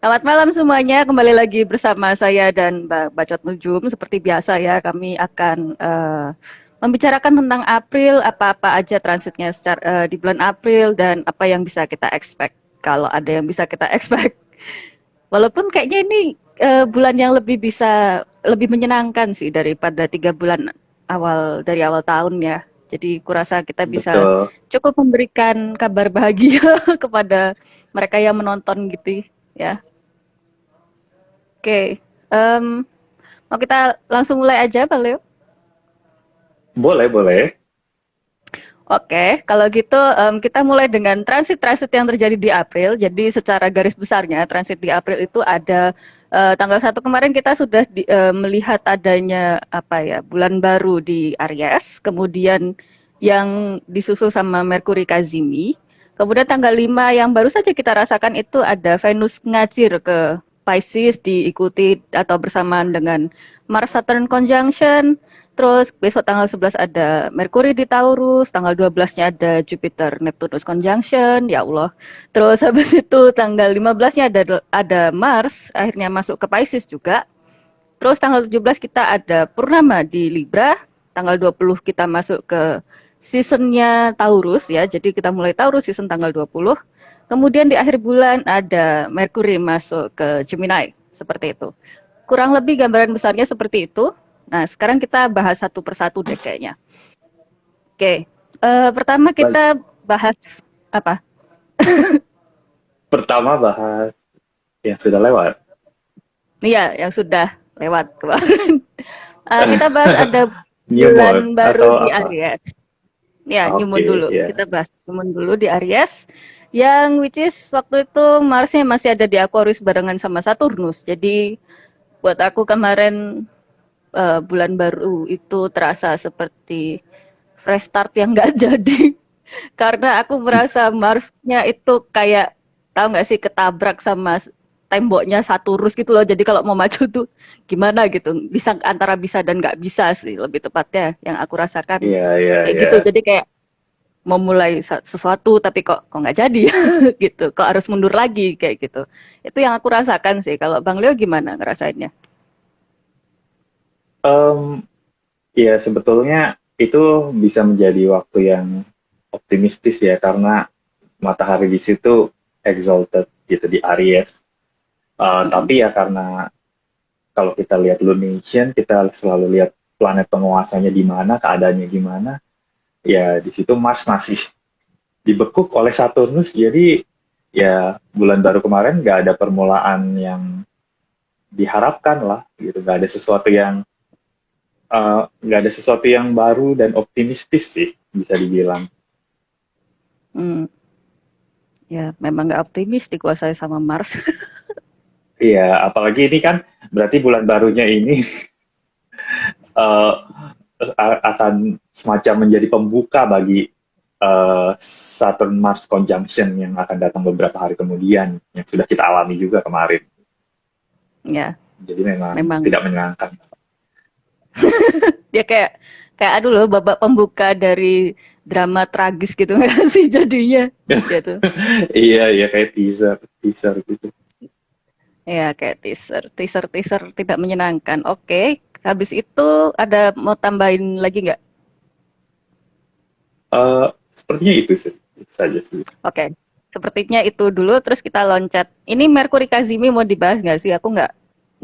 Selamat malam semuanya, kembali lagi bersama saya dan Mbak Bacot Nujum. Seperti biasa ya, kami akan membicarakan tentang April, apa-apa aja transitnya di bulan April, dan apa yang bisa kita expect, kalau ada yang bisa kita expect. Walaupun kayaknya ini bulan yang lebih menyenangkan sih daripada 3 bulan dari awal tahun ya. Jadi kurasa kita bisa Betul. cukup memberikan kabar bahagia kepada mereka yang menonton gitu ya. Oke, em, mau kita langsung mulai aja, Pak Leo? Boleh, boleh. Oke, kalau gitu kita mulai dengan transit-transit yang terjadi di April. Jadi secara garis besarnya, transit di April itu ada tanggal 1 kemarin kita sudah melihat adanya apa ya, bulan baru di Aries, kemudian yang disusul sama Merkuri Kazimi. Kemudian tanggal 5 yang baru saja kita rasakan itu ada Venus ngacir ke Pisces diikuti atau bersamaan dengan Mars Saturn conjunction. Terus besok tanggal 11 ada Merkuri di Taurus, tanggal 12-nya ada Jupiter Neptunus conjunction, ya Allah. Terus habis itu tanggal 15-nya ada Mars akhirnya masuk ke Pisces juga. Terus tanggal 17 kita ada Purnama di Libra, tanggal 20 kita masuk ke seasonnya Taurus ya. Jadi kita mulai Taurus season tanggal 20. Kemudian di akhir bulan ada Merkuri masuk ke Gemini, seperti itu. Kurang lebih gambaran besarnya seperti itu. Nah, sekarang kita bahas satu persatu deh kayaknya. Oke, pertama Baik. kita bahas apa? Pertama bahas yang sudah lewat. Iya, yang sudah lewat kemarin. Kita bahas ada New mode bulan baru atau di apa? Aries. Ya, new moon Oke, dulu. ya. Kita bahas new moon dulu di Aries. Yang which is waktu itu Marsnya masih ada di Aquarius barengan sama Saturnus. Jadi buat aku kemarin bulan baru itu terasa seperti fresh start yang nggak jadi. Karena aku merasa Marsnya itu kayak, tahu nggak sih, ketabrak sama temboknya Saturnus gitu loh. Jadi kalau mau maju tuh gimana gitu. Antara bisa dan nggak bisa sih lebih tepatnya yang aku rasakan. Iya, iya, Kayak iya. gitu. Jadi kayak memulai sesuatu tapi kok nggak jadi gitu. Kok harus mundur lagi kayak gitu. Itu yang aku rasakan sih. Kalau Bang Leo gimana ngerasainnya? Em, ya sebetulnya itu bisa menjadi waktu yang optimistis ya karena matahari di situ exalted gitu di Aries. Mm-mm. Tapi ya karena kalau kita lihat lunation, kita selalu lihat planet penguasanya di mana, keadaannya gimana. Ya di situ Mars masih dibekuk oleh Saturnus, jadi ya bulan baru kemarin nggak ada permulaan yang diharapkan lah gitu, nggak ada sesuatu yang baru dan optimistis sih bisa dibilang. Hmm, ya memang nggak optimis dikuasai sama Mars. Iya, apalagi ini kan berarti bulan barunya ini uh, akan semacam menjadi pembuka bagi Saturn Mars conjunction yang akan datang beberapa hari kemudian yang sudah kita alami juga kemarin. Ya, Jadi memang memang tidak menyenangkan. dia kayak kayak aduh loh, babak pembuka dari drama tragis gitu nggak sih jadinya dia tuh. Iya, iya kayak teaser, teaser gitu. Ya kayak teaser tidak menyenangkan. Oke, habis itu ada mau tambahin lagi nggak? Sepertinya itu saja sih. Oke, sepertinya itu dulu. Terus kita loncat. Ini Merkuri Kazimi mau dibahas nggak sih? Aku nggak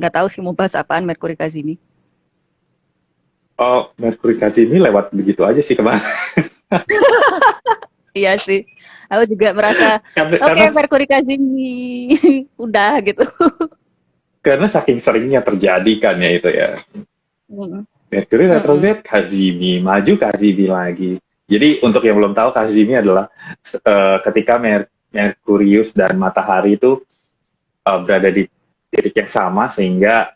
tahu sih mau bahas apaan Merkuri Kazimi. Oh, Mercury Kazimi lewat begitu aja sih kemarin. Iya sih, aku juga merasa oke karena Merkuri Kazimi udah gitu. karena saking seringnya terjadi kan ya itu ya. Mm, Mercury mm-mm. retrograde Kazimi, maju Kazimi lagi. Jadi untuk yang belum tahu Kazimi adalah ketika Merkurius dan Matahari itu berada di titik yang sama sehingga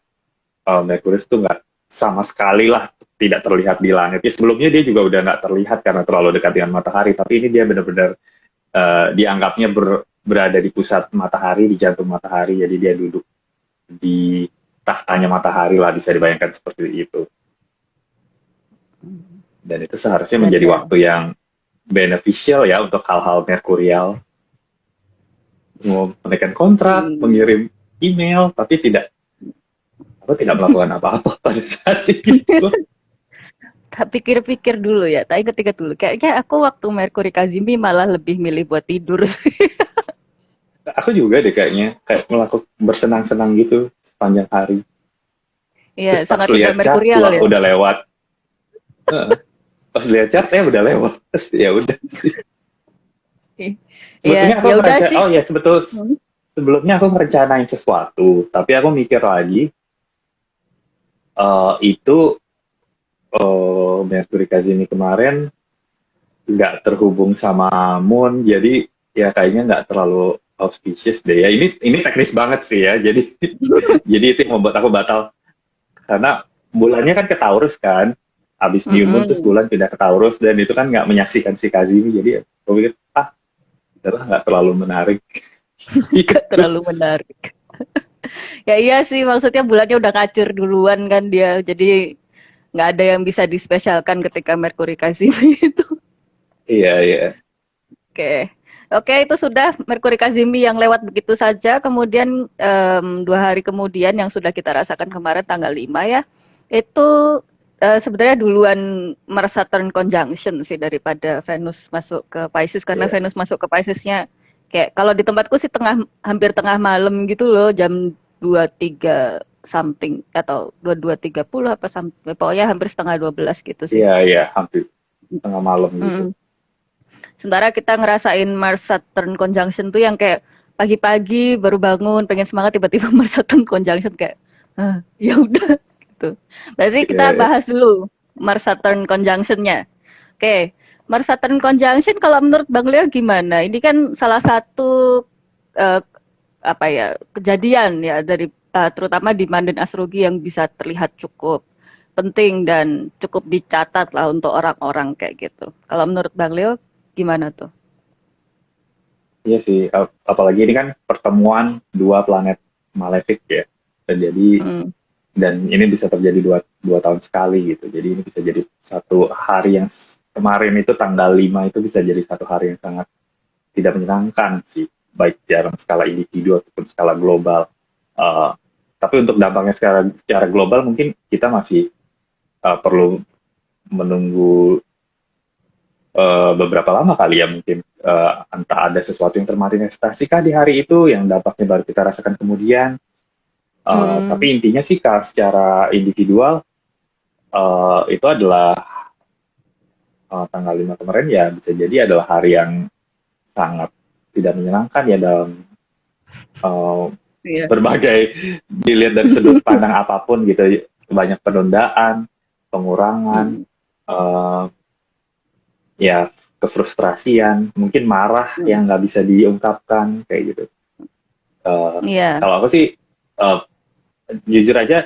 Merkurius itu nggak sama sekali lah tidak terlihat di langit. Ya, sebelumnya dia juga udah nggak terlihat karena terlalu dekat dengan matahari, tapi ini dia benar-benar dianggapnya berada di pusat matahari, di jantung matahari, jadi dia duduk di tahtanya matahari lah, bisa dibayangkan seperti itu. Dan itu seharusnya Dan menjadi ya, waktu yang beneficial ya untuk hal-hal merkurial, mau menekan kontrak, mm, mengirim email, tapi aku tidak melakukan apa-apa pada saat itu. Tak pikir-pikir dulu ya, tak inget-inget dulu. Kayaknya aku waktu Mercury Kazimi malah lebih milih buat tidur sih. Aku juga deh kayaknya, kayak melakukan bersenang-senang gitu sepanjang hari. Terus Iya, pas sangat tidak lihat chat, merkurial wah ya. udah lewat. Heeh. Pas lihat chat, udah lewat. Terus ya udah. Iya, Sebetulnya aku ya udah sih. oh ya Hmm. sebelumnya aku merencanain sesuatu, tapi aku mikir lagi, itu Mercury Kazimi kemarin nggak terhubung sama Moon, jadi ya kayaknya nggak terlalu auspicious deh ya. Ini teknis banget sih ya, jadi jadi itu yang membuat aku batal karena bulannya kan ke Taurus kan, habis new moon terus Mm-mm. bulan pindah ke Taurus dan itu kan nggak menyaksikan si Kazimi, jadi aku pikir udahlah nggak terlalu menarik. Gak terlalu menarik. Ya iya sih, maksudnya bulannya udah kacir duluan kan dia, jadi nggak ada yang bisa dispesialkan ketika Mercury Kazimi itu. Iya iya. Oke, oke itu sudah Mercury Kazimi yang lewat begitu saja. Kemudian 2 hari kemudian yang sudah kita rasakan kemarin tanggal 5 ya, itu sebenarnya duluan Mars Saturn conjunction sih daripada Venus masuk ke Pisces karena Iya. Venus masuk ke Piscesnya kayak kalau di tempatku sih hampir tengah malam gitu loh jam 2.3 something atau 22.30 apa sampai pokoknya hampir setengah 12 gitu sih. Iya iya, hampir tengah malam gitu. Mm. Sementara kita ngerasain Mars Saturn conjunction tuh yang kayak pagi-pagi baru bangun pengen semangat tiba-tiba Mars Saturn conjunction kayak ya udah gitu. Berarti Iya kita iya. bahas dulu Mars Saturn conjunctionnya. Oke, Mars Saturn conjunction kalau menurut Bang Leo gimana? Ini kan salah satu eh, apa ya kejadian ya dari terutama di Manden astrologi yang bisa terlihat cukup penting dan cukup dicatat lah untuk orang-orang kayak gitu. Kalau menurut Bang Leo gimana tuh? Iya sih, apalagi ini kan pertemuan dua planet malefik ya. Dan jadi Hmm. dan ini bisa terjadi dua tahun sekali gitu. Jadi ini bisa jadi satu hari yang kemarin itu tanggal 5 itu bisa jadi satu hari yang sangat tidak menyenangkan sih, baik dalam skala individu ataupun skala global. Eh, tapi untuk dampaknya secara global mungkin kita masih perlu menunggu beberapa lama kali ya mungkin, entah ada sesuatu yang termanifestasi di hari itu yang dampaknya baru kita rasakan kemudian. Tapi Hmm. intinya sih secara individual itu adalah tanggal 5 kemarin ya bisa jadi adalah hari yang sangat tidak menyenangkan ya dalam uh, Iya. berbagai dilihat dari sudut pandang apapun gitu, banyak penundaan, pengurangan, Hmm. uh, ya kefrustrasian, mungkin marah Hmm. yang nggak bisa diungkapkan kayak gitu. Iya. Kalau aku sih uh, jujur aja,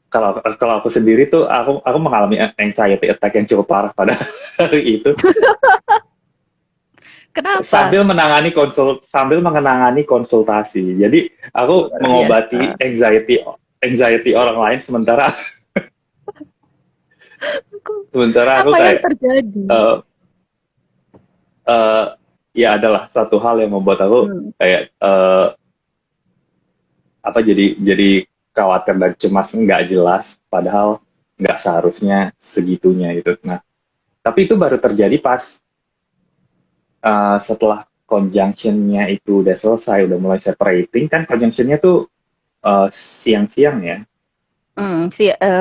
kalau aku sendiri tuh aku mengalami anxiety attack yang cukup parah pada hari itu Kenapa? sambil mengenangani konsultasi. Jadi aku Luar mengobati biasa. anxiety orang lain sementara sementara aku Apa yang kayak terjadi? uh, uh, ya adalah satu hal yang membuat aku Hmm. kayak jadi khawatir dan cemas nggak jelas padahal nggak seharusnya segitunya gitu. Nah, tapi itu baru terjadi pas setelah conjunction-nya itu udah selesai, udah mulai separating kan, conjunction-nya tuh siang-siang ya.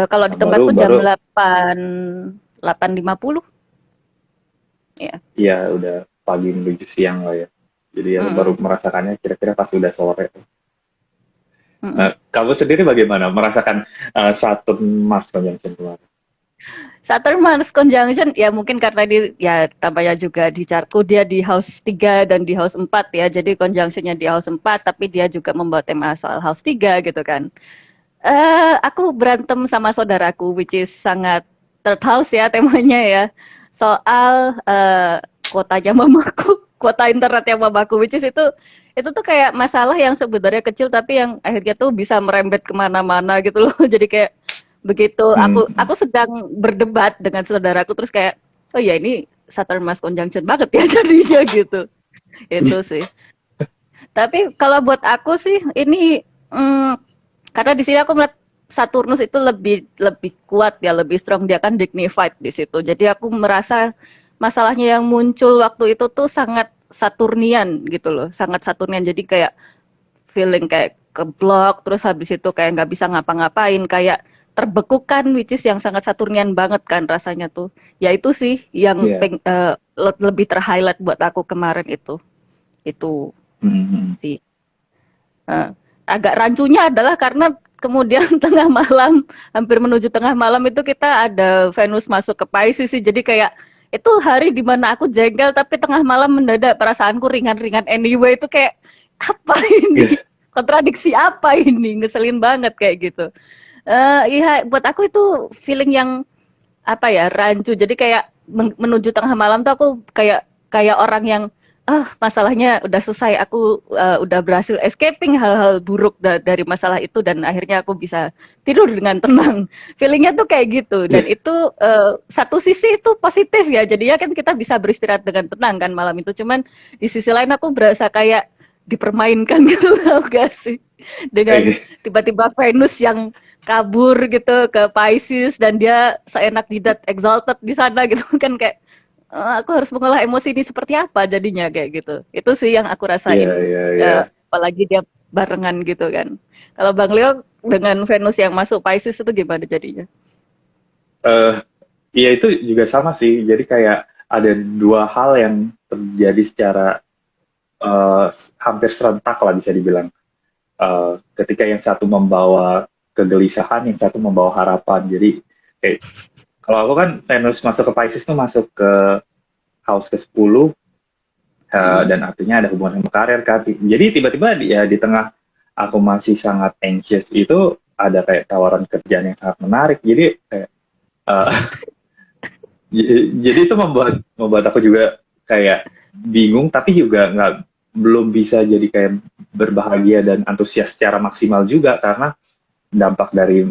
Kalau di Nah, tempatku jam baru 8.50 ya. ya udah pagi menuju siang lah ya. Jadi aku baru Mm-mm. merasakannya kira-kira pas udah sore. Mm-mm. Nah, kamu sendiri bagaimana merasakan Saturn Mars conjunction kemarin? Saturn Mars conjunction ya mungkin karena ya tampaknya juga di chartku dia di house 3 dan di house 4 ya. Jadi conjunctionnya di house 4 tapi dia juga membawa tema soal house 3 gitu kan. Aku berantem sama saudaraku which is sangat third house ya temanya ya. Soal kuotanya mamaku, kuota internetnya mamaku which is itu tuh kayak masalah yang sebenarnya kecil tapi yang akhirnya tuh bisa merembet kemana-mana gitu loh. Jadi kayak begitu aku Hmm, sedang berdebat dengan saudaraku terus kayak oh ya ini Saturn Mars conjunction banget ya jadinya gitu. Itu sih. Tapi kalau buat aku sih ini karena di sini aku melihat Saturnus itu lebih lebih kuat ya, lebih strong, dia kan dignified di situ. Jadi aku merasa masalahnya yang muncul waktu itu tuh sangat Saturnian gitu loh, sangat Saturnian. Jadi kayak feeling kayak keblok, terus habis itu kayak nggak bisa ngapa-ngapain, kayak terbekukan, which is yang sangat Saturnian banget kan rasanya tuh. Ya itu sih yang Iya. lebih terhighlight buat aku kemarin itu Mhm. sih. Nah, agak rancunya adalah karena kemudian tengah malam, hampir menuju tengah malam itu kita ada Venus masuk ke Pisces sih. Jadi kayak itu hari dimana aku jengkel tapi tengah malam mendadak perasaanku ringan-ringan anyway, itu kayak apa ini? Iya. Kontradiksi apa ini? Ngeselin banget kayak gitu. Iya, buat aku itu feeling yang apa ya, rancu. Jadi kayak menuju tengah malam tuh aku kayak kayak orang yang masalahnya udah selesai, aku udah berhasil escaping hal-hal buruk dari masalah itu dan akhirnya aku bisa tidur dengan tenang. Feelingnya tuh kayak gitu dan itu satu sisi itu positif ya. Jadinya kan kita bisa beristirahat dengan tenang kan malam itu. Cuman di sisi lain aku berasa kayak dipermainkan gitu tau gak sih? Dengan Kayak tiba-tiba Venus yang kabur gitu ke Pisces dan dia seenak jidat exalted di sana gitu kan, kayak aku harus mengolah emosi ini seperti apa jadinya kayak gitu. Itu sih yang aku iya, rasain. iya, iya. Apalagi dia barengan gitu kan. Kalau Bang Leo dengan Venus yang masuk Pisces itu gimana jadinya? Eh, iya itu juga sama sih. Jadi kayak ada dua hal yang terjadi secara hampir serentak lah bisa dibilang. Ketika yang satu membawa kegelisahan, yang satu membawa harapan. Jadi kalau aku kan Venus masuk ke Pisces tuh masuk ke house ke-10, Mm-mm. dan artinya ada hubungan sama karir kan. Jadi tiba-tiba ya di tengah aku masih sangat anxious itu ada kayak tawaran kerjaan yang sangat menarik. Jadi kayak uh, jadi itu membuat membuat aku juga kayak bingung tapi juga nggak belum bisa jadi kayak berbahagia dan antusias secara maksimal juga karena dampak dari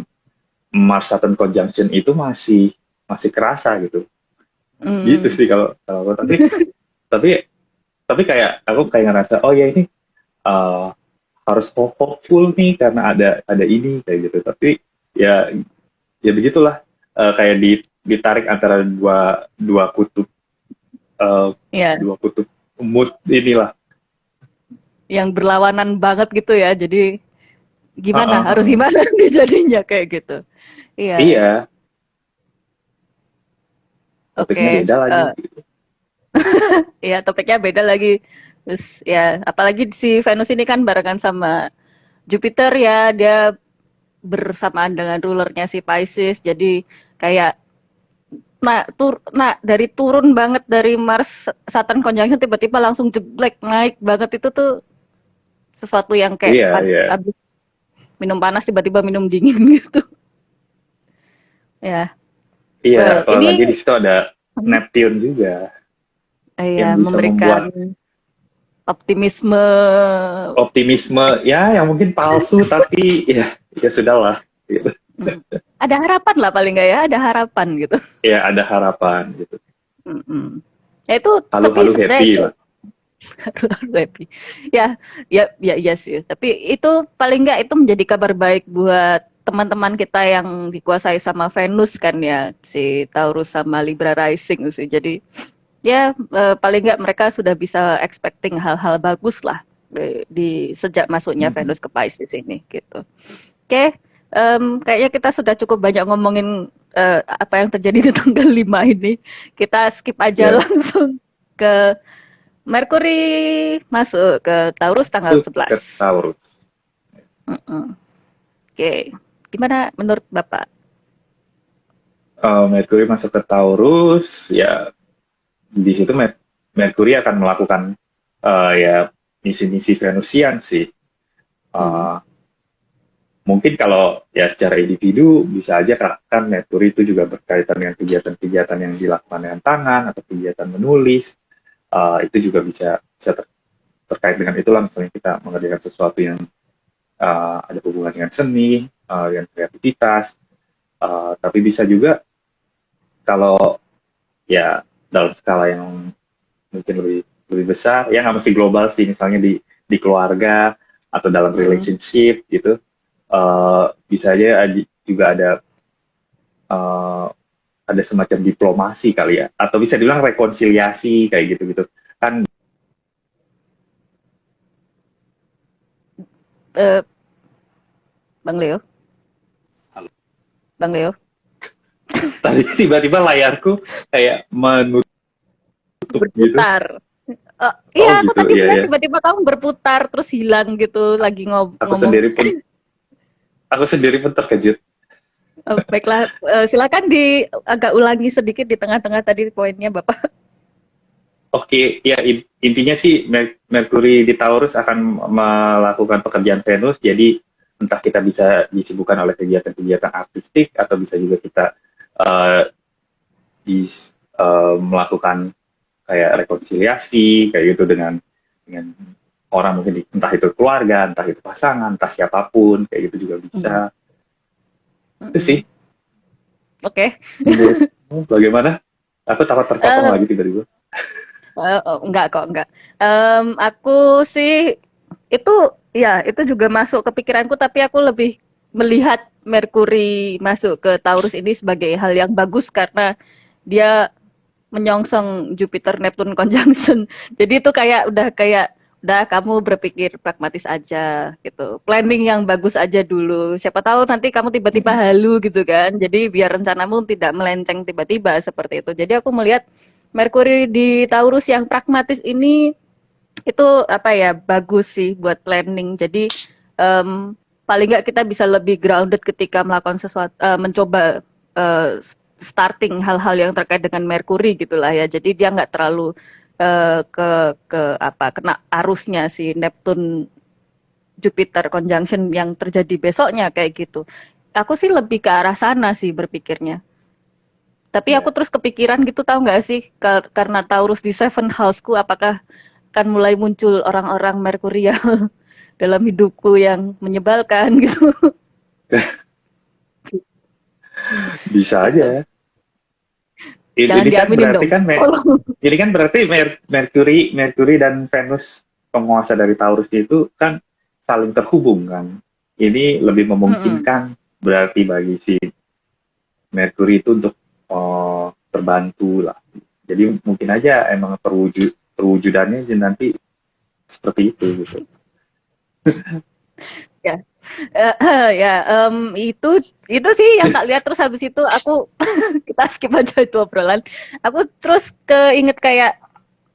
Mars Saturn conjunction itu masih masih kerasa gitu. Gitu Mm. sih kalau aku. Tapi tapi kayak aku kayak ngerasa oh ya ini uh, harus hopeful nih karena ada ini kayak gitu. Tapi ya ya begitulah, kayak ditarik antara dua dua kutub, uh, Ya, dua kutub mood inilah. yang berlawanan banget gitu ya. Jadi Uh, gimana? uh, uh, Harus uh. gimana nih jadinya kayak gitu. Iya, Iya, topiknya oke. beda lagi. Ya topiknya beda lagi. Terus ya, apalagi si Venus ini kan barengan sama Jupiter ya, dia bersamaan dengan rulernya si Pisces. Jadi kayak dari turun banget dari Mars Saturn conjunction tiba-tiba langsung jeblek naik banget, itu tuh sesuatu yang kayak Iya, iya. abis minum panas tiba-tiba minum dingin gitu. Ya, Iya, well, apalagi di ini situ ada Neptune juga ya yang bisa memberikan membuat optimisme. optimisme ya yang mungkin palsu tapi ya ya sudahlah gitu. Mm. Ada harapan lah paling nggak ya, ada harapan gitu. Ya ada harapan gitu. Mm-mm. Ya itu, tapi Halu-halu sebenarnya happy itu lah. happy. Ya, ya, iya sih. Tapi itu paling nggak itu menjadi kabar baik buat teman-teman kita yang dikuasai sama Venus kan ya, si Taurus sama Libra rising sih. Jadi ya paling nggak mereka sudah bisa expecting hal-hal bagus lah di sejak masuknya Mhm. Venus ke Pisces ini gitu. Oke, kayaknya kita sudah cukup banyak ngomongin apa yang terjadi di tanggal 5 ini. Kita skip aja Ya langsung ke Merkuri masuk ke Taurus tanggal masuk ke 11. Taurus. Mm-mm. Oke, gimana menurut Bapak? Mercury masuk ke Taurus ya di situ Mercury akan melakukan ya misi-misi Venusian sih. Hmm. Uh, Mungkin kalau ya secara individu bisa aja kan Mercury itu juga berkaitan dengan kegiatan-kegiatan yang dilakukan dengan tangan atau kegiatan menulis. Itu juga bisa terkait dengan itulah misalnya kita mengerjakan sesuatu yang ada hubungan dengan seni, dengan kreativitas. Tapi bisa juga kalau ya dalam skala yang mungkin lebih lebih besar, ya nggak mesti global sih, misalnya di di keluarga atau dalam relationship gitu, bisa aja juga uh, ada semacam diplomasi kali ya, atau bisa dibilang rekonsiliasi kayak gitu-gitu kan. Eh, Bang Leo, Halo. Bang Leo. Tadi tiba-tiba layarku kayak menutup gitu. Berputar. Oh Iya, aku gitu, tadi iya bilang ya. tiba-tiba kamu berputar terus hilang gitu lagi Aku ngomong. sendiri pun aku sendiri pun terkejut. Baiklah, silakan agak ulangi sedikit di tengah-tengah tadi poinnya, Bapak. Oke, ya intinya sih Merkuri di Taurus akan melakukan pekerjaan Venus, jadi entah kita bisa disibukkan oleh kegiatan-kegiatan artistik atau bisa juga kita uh, melakukan kayak rekonsiliasi kayak gitu dengan orang, mungkin entah itu keluarga, entah itu pasangan, entah siapapun kayak gitu juga bisa. Hmm. Itu sih Oke. menurutmu bagaimana? Aku takut terpotong Eh, lagi tiba-tiba. enggak kok, enggak. Aku sih itu ya itu juga masuk ke pikiranku, tapi aku lebih melihat Merkuri masuk ke Taurus ini sebagai hal yang bagus karena dia menyongsong Jupiter Neptune conjunction. Jadi itu kayak udah kamu berpikir pragmatis aja gitu. Planning yang bagus aja dulu. Siapa tahu nanti kamu tiba-tiba halu gitu kan. Jadi biar rencanamu tidak melenceng tiba-tiba seperti itu. Jadi aku melihat Merkuri di Taurus yang pragmatis ini itu apa ya bagus sih buat planning. Jadi paling nggak kita bisa lebih grounded ketika melakukan sesuatu, mencoba starting hal-hal yang terkait dengan Merkuri gitulah ya. Jadi dia nggak terlalu ke apa kena arusnya si Neptune Jupiter conjunction yang terjadi besoknya kayak gitu. Aku sih lebih ke arah sana sih berpikirnya. Tapi aku Ya. terus kepikiran gitu tahu nggak sih karena Taurus di seven house-ku apakah akan mulai muncul orang-orang Merkurial dalam hidupku yang menyebalkan gitu. Bisa aja Gitu. ya. Jangan Ini kan diaminin berarti dong. kan ini kan berarti Merkuri dan Venus, penguasa dari Taurus itu kan saling terhubung kan. Ini lebih Mm-mm. memungkinkan berarti bagi si Merkuri itu untuk terbantu lah. Jadi mungkin aja emang perwujudannya nanti seperti itu gitu. Ya, ya itu sih yang tak lihat terus habis itu aku kita skip aja itu obrolan. Aku terus keinget kayak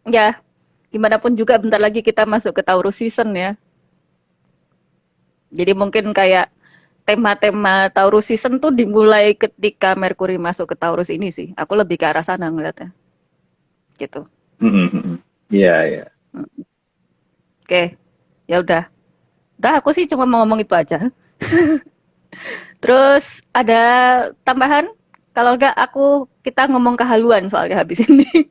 ya gimana pun juga bentar lagi kita masuk ke Taurus season ya. Jadi mungkin kayak tema-tema Taurus season tuh dimulai ketika Merkuri masuk ke Taurus ini sih. Aku lebih ke arah sana ngeliatnya. Gitu. Iya, iya. Oke, ya udah. Udah aku sih cuma mau ngomong itu aja. Terus ada tambahan? Kalau enggak aku kita ngomong kehaluan soalnya habis ini.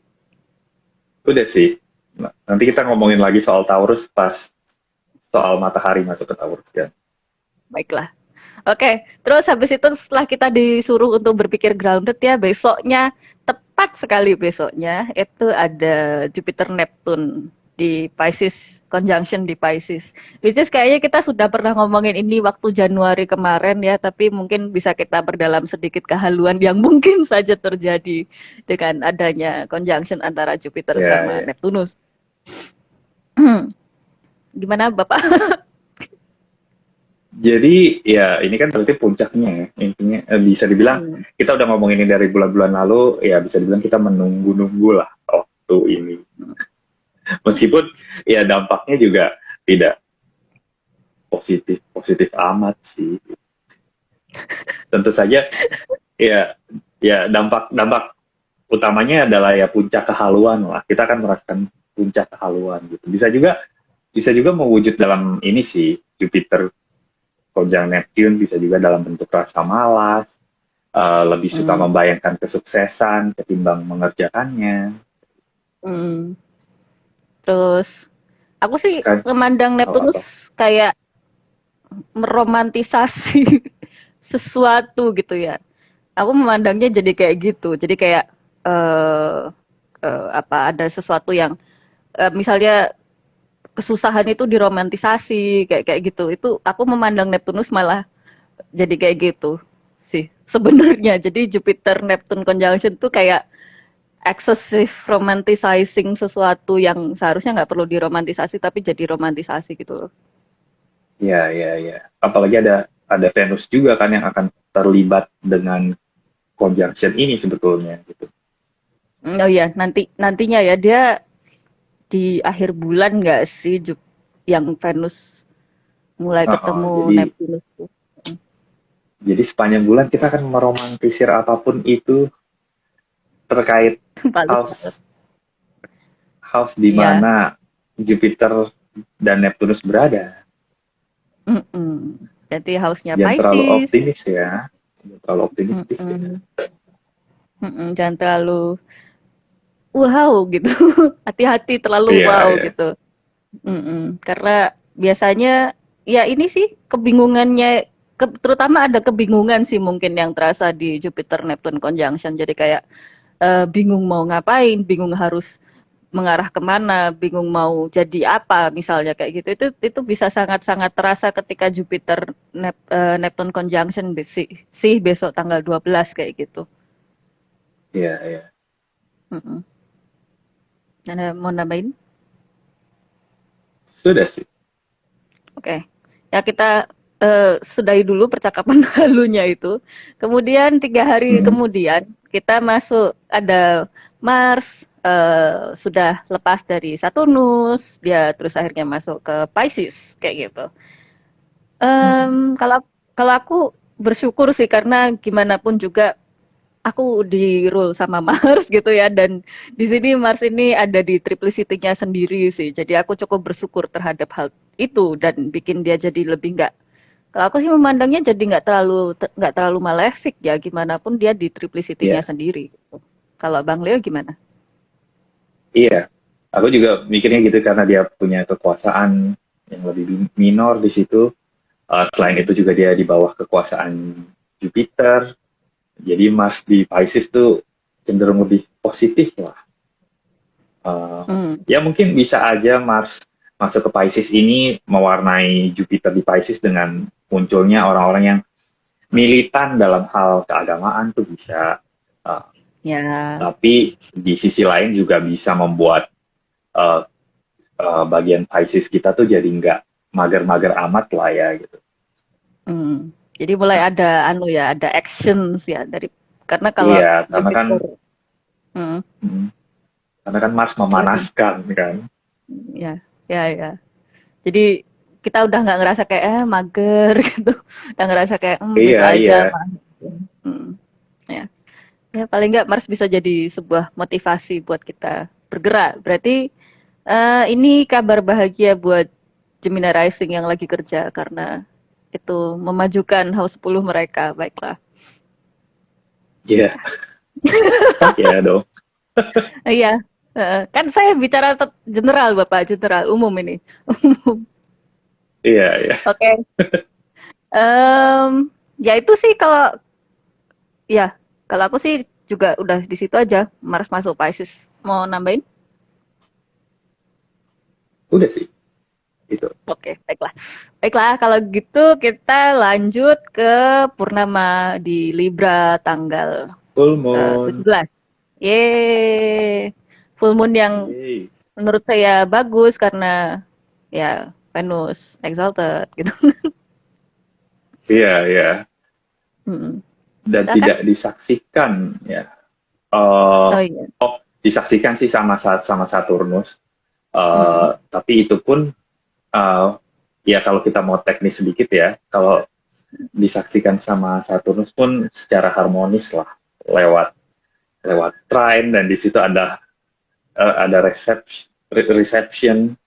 Udah sih. Nah, nanti kita ngomongin lagi soal Taurus pas soal matahari masuk ke Taurus kan. Baiklah. Oke, terus habis itu setelah kita disuruh untuk berpikir grounded ya, besoknya tepat sekali besoknya itu ada Jupiter Neptune di Pisces, conjunction di Pisces. Which is kayaknya kita sudah pernah ngomongin ini waktu Januari kemarin ya, tapi mungkin bisa kita berdalam sedikit kehaluan yang mungkin saja terjadi dengan adanya conjunction antara Jupiter Iya, sama iya. Neptunus. Gimana Bapak? Jadi ya ini kan berarti puncaknya ya. Intinya bisa dibilang Hmm. kita udah ngomongin ini dari bulan-bulan lalu, ya bisa dibilang kita menunggu-nunggu lah waktu ini. Meskipun ya dampaknya juga tidak positif amat sih. Tentu saja ya dampak dampak utamanya adalah ya puncak kehaluan lah. Kita akan merasakan puncak kehaluan gitu. Bisa juga mewujud dalam ini sih, Jupiter konjung Neptune bisa juga dalam bentuk rasa malas, lebih suka Hmm. membayangkan kesuksesan ketimbang mengerjakannya. Hmm. Terus aku sih Kan memandang apa-apa. Neptunus kayak meromantisasi sesuatu gitu ya. Aku memandangnya jadi kayak gitu. Jadi kayak apa ada sesuatu yang misalnya kesusahan itu diromantisasi kayak kayak gitu. Itu aku memandang Neptunus malah jadi kayak gitu sih sebenarnya. Jadi Jupiter Neptune conjunction tuh kayak excessive romanticizing sesuatu yang seharusnya nggak perlu diromantisasi tapi jadi romantisasi gitu loh. Iya, iya, iya. Apalagi ada Venus juga kan yang akan terlibat dengan conjunction ini sebetulnya gitu. Oh iya, nantinya ya dia di akhir bulan nggak sih yang Venus mulai ketemu Jadi Neptunus tuh. jadi sepanjang bulan kita akan meromantisir apapun itu terkait Paling house house di ya. mana Jupiter dan Neptunus berada. Jadi hausnya Jangan terlalu Pisces. optimis ya. Jangan terlalu optimistis ya. Mm-mm. Jangan terlalu wow gitu. Hati-hati terlalu Iya, wow iya. gitu. Karena biasanya ya ini sih kebingungannya, terutama ada kebingungan sih mungkin yang terasa di Jupiter Neptune conjunction. Jadi kayak bingung mau ngapain, bingung harus mengarah kemana, bingung mau jadi apa misalnya kayak gitu. Itu bisa sangat-sangat terasa ketika Jupiter Neptune conjunction sih besok tanggal 12 kayak gitu. Iya, iya. Mm-mm. Anda mau nambahin? Sudah sih. Oke. Ya kita sudahi dulu percakapan halunya itu. Kemudian 3 hari Hmm. kemudian kita masuk ada Mars sudah lepas dari Saturnus, dia terus akhirnya masuk ke Pisces kayak gitu. Hmm. Kalau kalau aku bersyukur sih karena gimana pun juga aku di rule sama Mars gitu ya, dan di sini Mars ini ada di triplicity-nya sendiri sih. Jadi aku cukup bersyukur terhadap hal itu dan bikin dia jadi lebih nggak. Kalau aku sih memandangnya jadi nggak terlalu malefic ya, gimana pun dia di triplicity-nya Iya, sendiri. Gitu. Kalau Bang Leo gimana? iya. Aku juga mikirnya gitu karena dia punya kekuasaan yang lebih minor di situ. Selain Hmm. itu juga dia di bawah kekuasaan Jupiter. Jadi Mars di Pisces tuh cenderung lebih positif lah. Uh, Hmm. ya mungkin bisa aja Mars masuk ke Pisces ini mewarnai Jupiter di Pisces dengan munculnya orang-orang yang militan dalam hal keagamaan tuh bisa. Uh, Ya. tapi di sisi lain juga bisa membuat uh, bagian Pisces kita tuh jadi nggak mager-mager amat lah ya gitu. Jadi mulai ada ada actions ya dari, karena kalau Iya, Jupiter. Hmm, karena kan Mars silakan. memanaskan kan. Ya, ya, ya. Jadi kita udah nggak ngerasa kayak mager gitu, udah ngerasa kayak Iya, bisa iya. aja mah. Hmm, ya, ya paling nggak Mars bisa jadi sebuah motivasi buat kita bergerak. Berarti ini kabar bahagia buat Gemini Rising yang lagi kerja karena itu memajukan House 10 mereka. Baiklah. Iya, ya dong. Iya, kan saya bicara general Bapak, general umum ini. Iya, iya. Oke. Ya itu sih kalau ya kalau aku sih juga udah di situ aja. Mars masuk Pisces. Mau nambahin? Udah sih, itu. Oke, baiklah. Baiklah, kalau gitu kita lanjut ke purnama di Libra tanggal Full moon. 17. Yeay. Full moon yang Yeay. menurut saya bagus karena ya Venus exalted gitu. Iya, iya. Mm-mm. Dan Silakan. tidak disaksikan ya. Eh, Oh iya. disaksikan sih sama Saturnus. Mm-mm. Tapi itu pun eh, ya kalau kita mau teknis sedikit ya, kalau disaksikan sama Saturnus pun secara harmonis lah lewat lewat trine dan di situ ada reception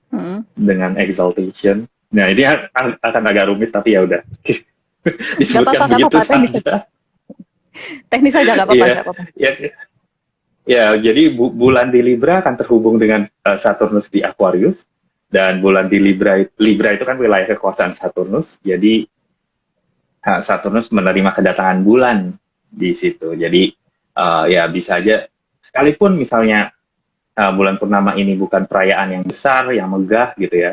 Mm-mm. dengan exaltation. Nah ini akan agak rumit tapi ya udah Nggak apa-apa, disebutkan nggak begitu apa-apa. Teknis, saja. teknis aja nggak apa-apa, Iya, nggak apa-apa. ya, ya. Jadi bulan di Libra akan terhubung dengan Saturnus di Aquarius dan bulan di Libra itu kan wilayah kekuasaan Saturnus. Jadi Saturnus menerima kedatangan bulan di situ. Jadi ya bisa aja sekalipun misalnya bulan purnama ini bukan perayaan yang besar, yang megah gitu ya.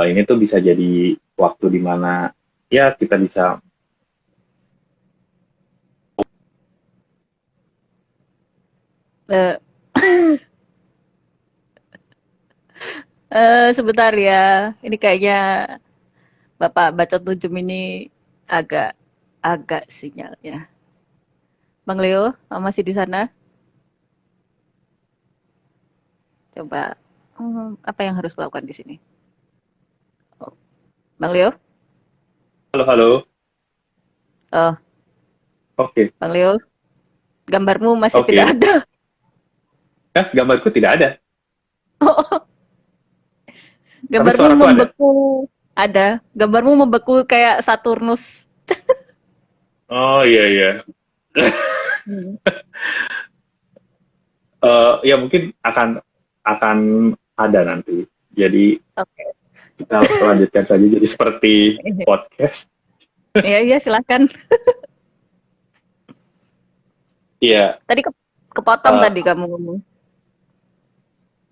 Ini tuh bisa jadi waktu di mana ya kita bisa Eh, sebentar ya. Ini kayaknya Bapak Bacot Nujem ini agak agak sinyalnya. Bang Leo, masih di sana? Coba apa yang harus dilakukan di sini? Oh, Bang Leo? halo halo. Oh, Oke, Bang Leo, gambarmu masih tidak oke. ada. Gambarku tidak ada. Tapi Gambarmu suaraku ada. membeku. Ada. Gambarmu membeku kayak Saturnus. Oh iya iya. Hmm. Ya mungkin akan ada nanti. Jadi Oke. kita lanjutkan saja jadi seperti podcast. Iya, iya, silakan. Iya, Tadi kepotong eh, tadi kamu ngomong.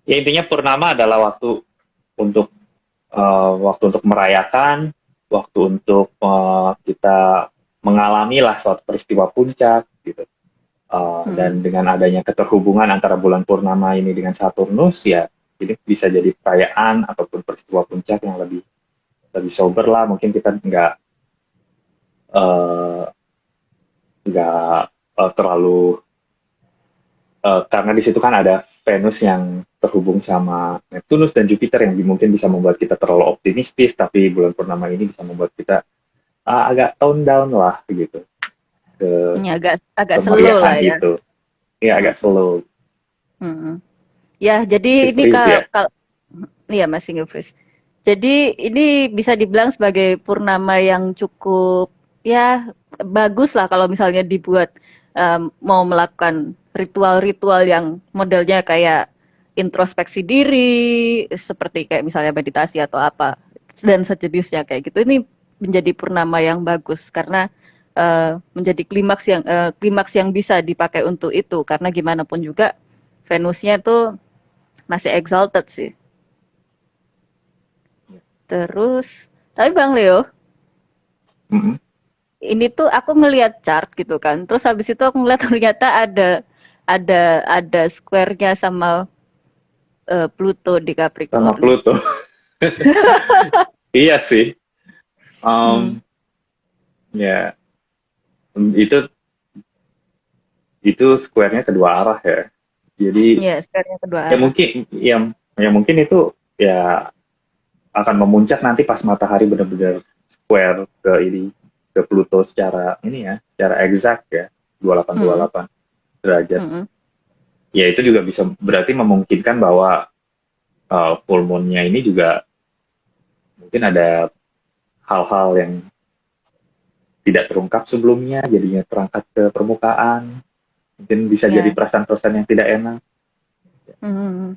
ya intinya purnama adalah waktu untuk merayakan, waktu untuk kita mengalami lah suatu peristiwa puncak gitu. Dan Hmm. dengan adanya keterhubungan antara bulan purnama ini dengan Saturnus ya, ini bisa jadi perayaan ataupun peristiwa puncak yang lebih lebih sober lah. Mungkin kita eh, nggak terlalu karena di situ kan ada Venus yang terhubung sama Neptunus dan Jupiter yang mungkin bisa membuat kita terlalu optimistis, tapi bulan purnama ini bisa membuat kita agak tone down lah gitu ke Ini agak agak slow kemeriahan lah ya. itu. Ya Hmm. agak slow, Hmm. Ya, si jadi ini freeze ya. kalau iya masih nge-freeze. Jadi ini bisa dibilang sebagai purnama yang cukup ya bagus lah kalau misalnya dibuat mau melakukan ritual-ritual yang modelnya kayak introspeksi diri, seperti kayak misalnya meditasi atau apa dan sejenisnya kayak gitu. Ini menjadi purnama yang bagus karena menjadi klimaks yang bisa dipakai untuk itu karena gimana pun juga Venusnya itu masih exalted sih. Terus, tapi Bang Leo, Mm-mm. ini tuh aku ngelihat chart gitu kan. Terus habis itu aku ngeliat ternyata ada square-nya sama Pluto di Sama Capricorn. Pluto. Iya sih. Hmm. Um, ya itu square-nya kedua arah ya. Jadi Ya, square-nya kedua ya arah. mungkin mungkin itu ya akan memuncak nanti pas matahari benar-benar square ke Pluto secara ini ya, secara exact ya, Hmm. 2828 derajat. Hmm. Ya itu juga bisa berarti memungkinkan bahwa full moon-nya ini juga mungkin ada hal-hal yang tidak terungkap sebelumnya jadinya terangkat ke permukaan. Mungkin bisa jadi Ya. perasaan-perasaan yang tidak enak. Hmm.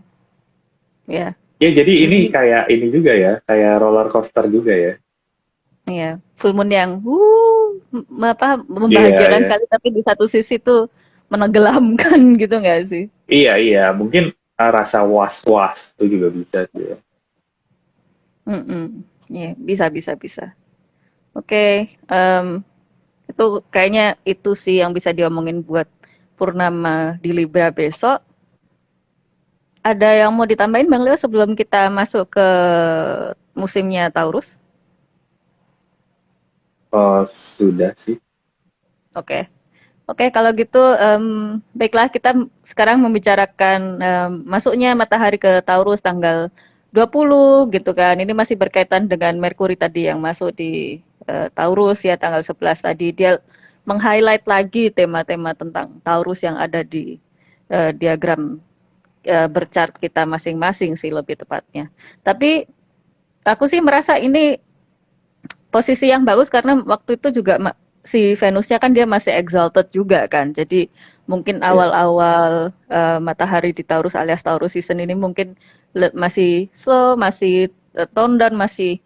Ya. Ya jadi ini Jadi kayak ini juga ya, kayak roller coaster juga ya. ya, full moon yang apa Iya, membahagiakan iya. sekali tapi di satu sisi tuh menenggelamkan gitu nggak sih? Iya, iya. Mungkin rasa was-was itu juga bisa sih ya. Mm-mm. Ya, bisa bisa bisa. Oke, itu kayaknya itu sih yang bisa diomongin buat Purnama di Libra besok. Ada yang mau ditambahin Bang Leo sebelum kita masuk ke musimnya Taurus? Oh, sudah sih. Oke, oke kalau gitu baiklah kita sekarang membicarakan masuknya matahari ke Taurus tanggal 20 gitu kan. Ini masih berkaitan dengan Merkuri tadi yang masuk di Taurus ya tanggal 11 tadi. Dia meng-highlight lagi tema-tema tentang Taurus yang ada di diagram berchart kita masing-masing sih lebih tepatnya. Tapi aku sih merasa ini posisi yang bagus karena waktu itu juga si Venusnya kan dia masih exalted juga kan. Jadi mungkin Iya. awal-awal matahari di Taurus alias Taurus season ini mungkin masih slow, masih tone down, masih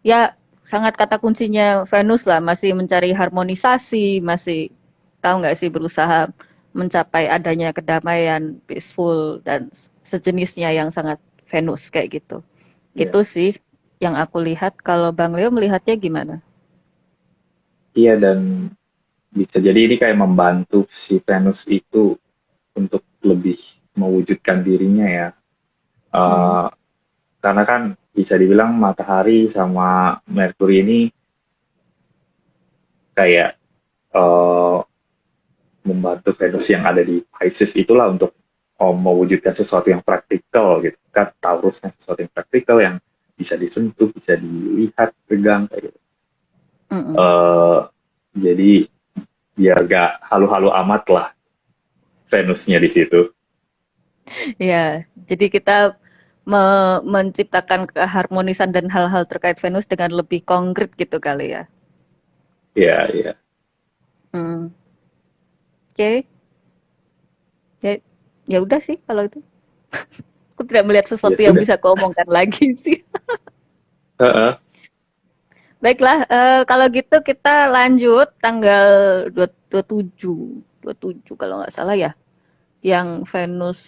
ya sangat kata kuncinya Venus lah, masih mencari harmonisasi, masih tahu nggak sih berusaha mencapai adanya kedamaian, peaceful dan sejenisnya yang sangat Venus kayak gitu. Iya. Itu sih yang aku lihat. Kalau Bang Leo melihatnya gimana? Iya, dan bisa jadi ini kayak membantu si Venus itu untuk lebih mewujudkan dirinya ya. Hmm. Eh, karena kan bisa dibilang matahari sama Merkuri ini kayak eh, membantu Venus yang ada di Pisces itulah untuk mewujudkan sesuatu yang praktikal gitu kan. Taurusnya sesuatu yang praktikal yang bisa disentuh, bisa dilihat, pegang kayak gitu. Mm-mm. Eh, jadi biar gak halu-halu amat lah Venusnya di situ. Ya, jadi kita menciptakan keharmonisan dan hal-hal terkait Venus dengan lebih konkret gitu kali ya. Iya, iya. Hmm. Oke, ya, ya udah sih kalau itu. Aku tidak melihat Ya sesuatu yang sudah. bisa kuomongkan lagi sih. Heeh. Baiklah, kalau gitu kita lanjut tanggal 27 kalau nggak salah ya. Yang Venus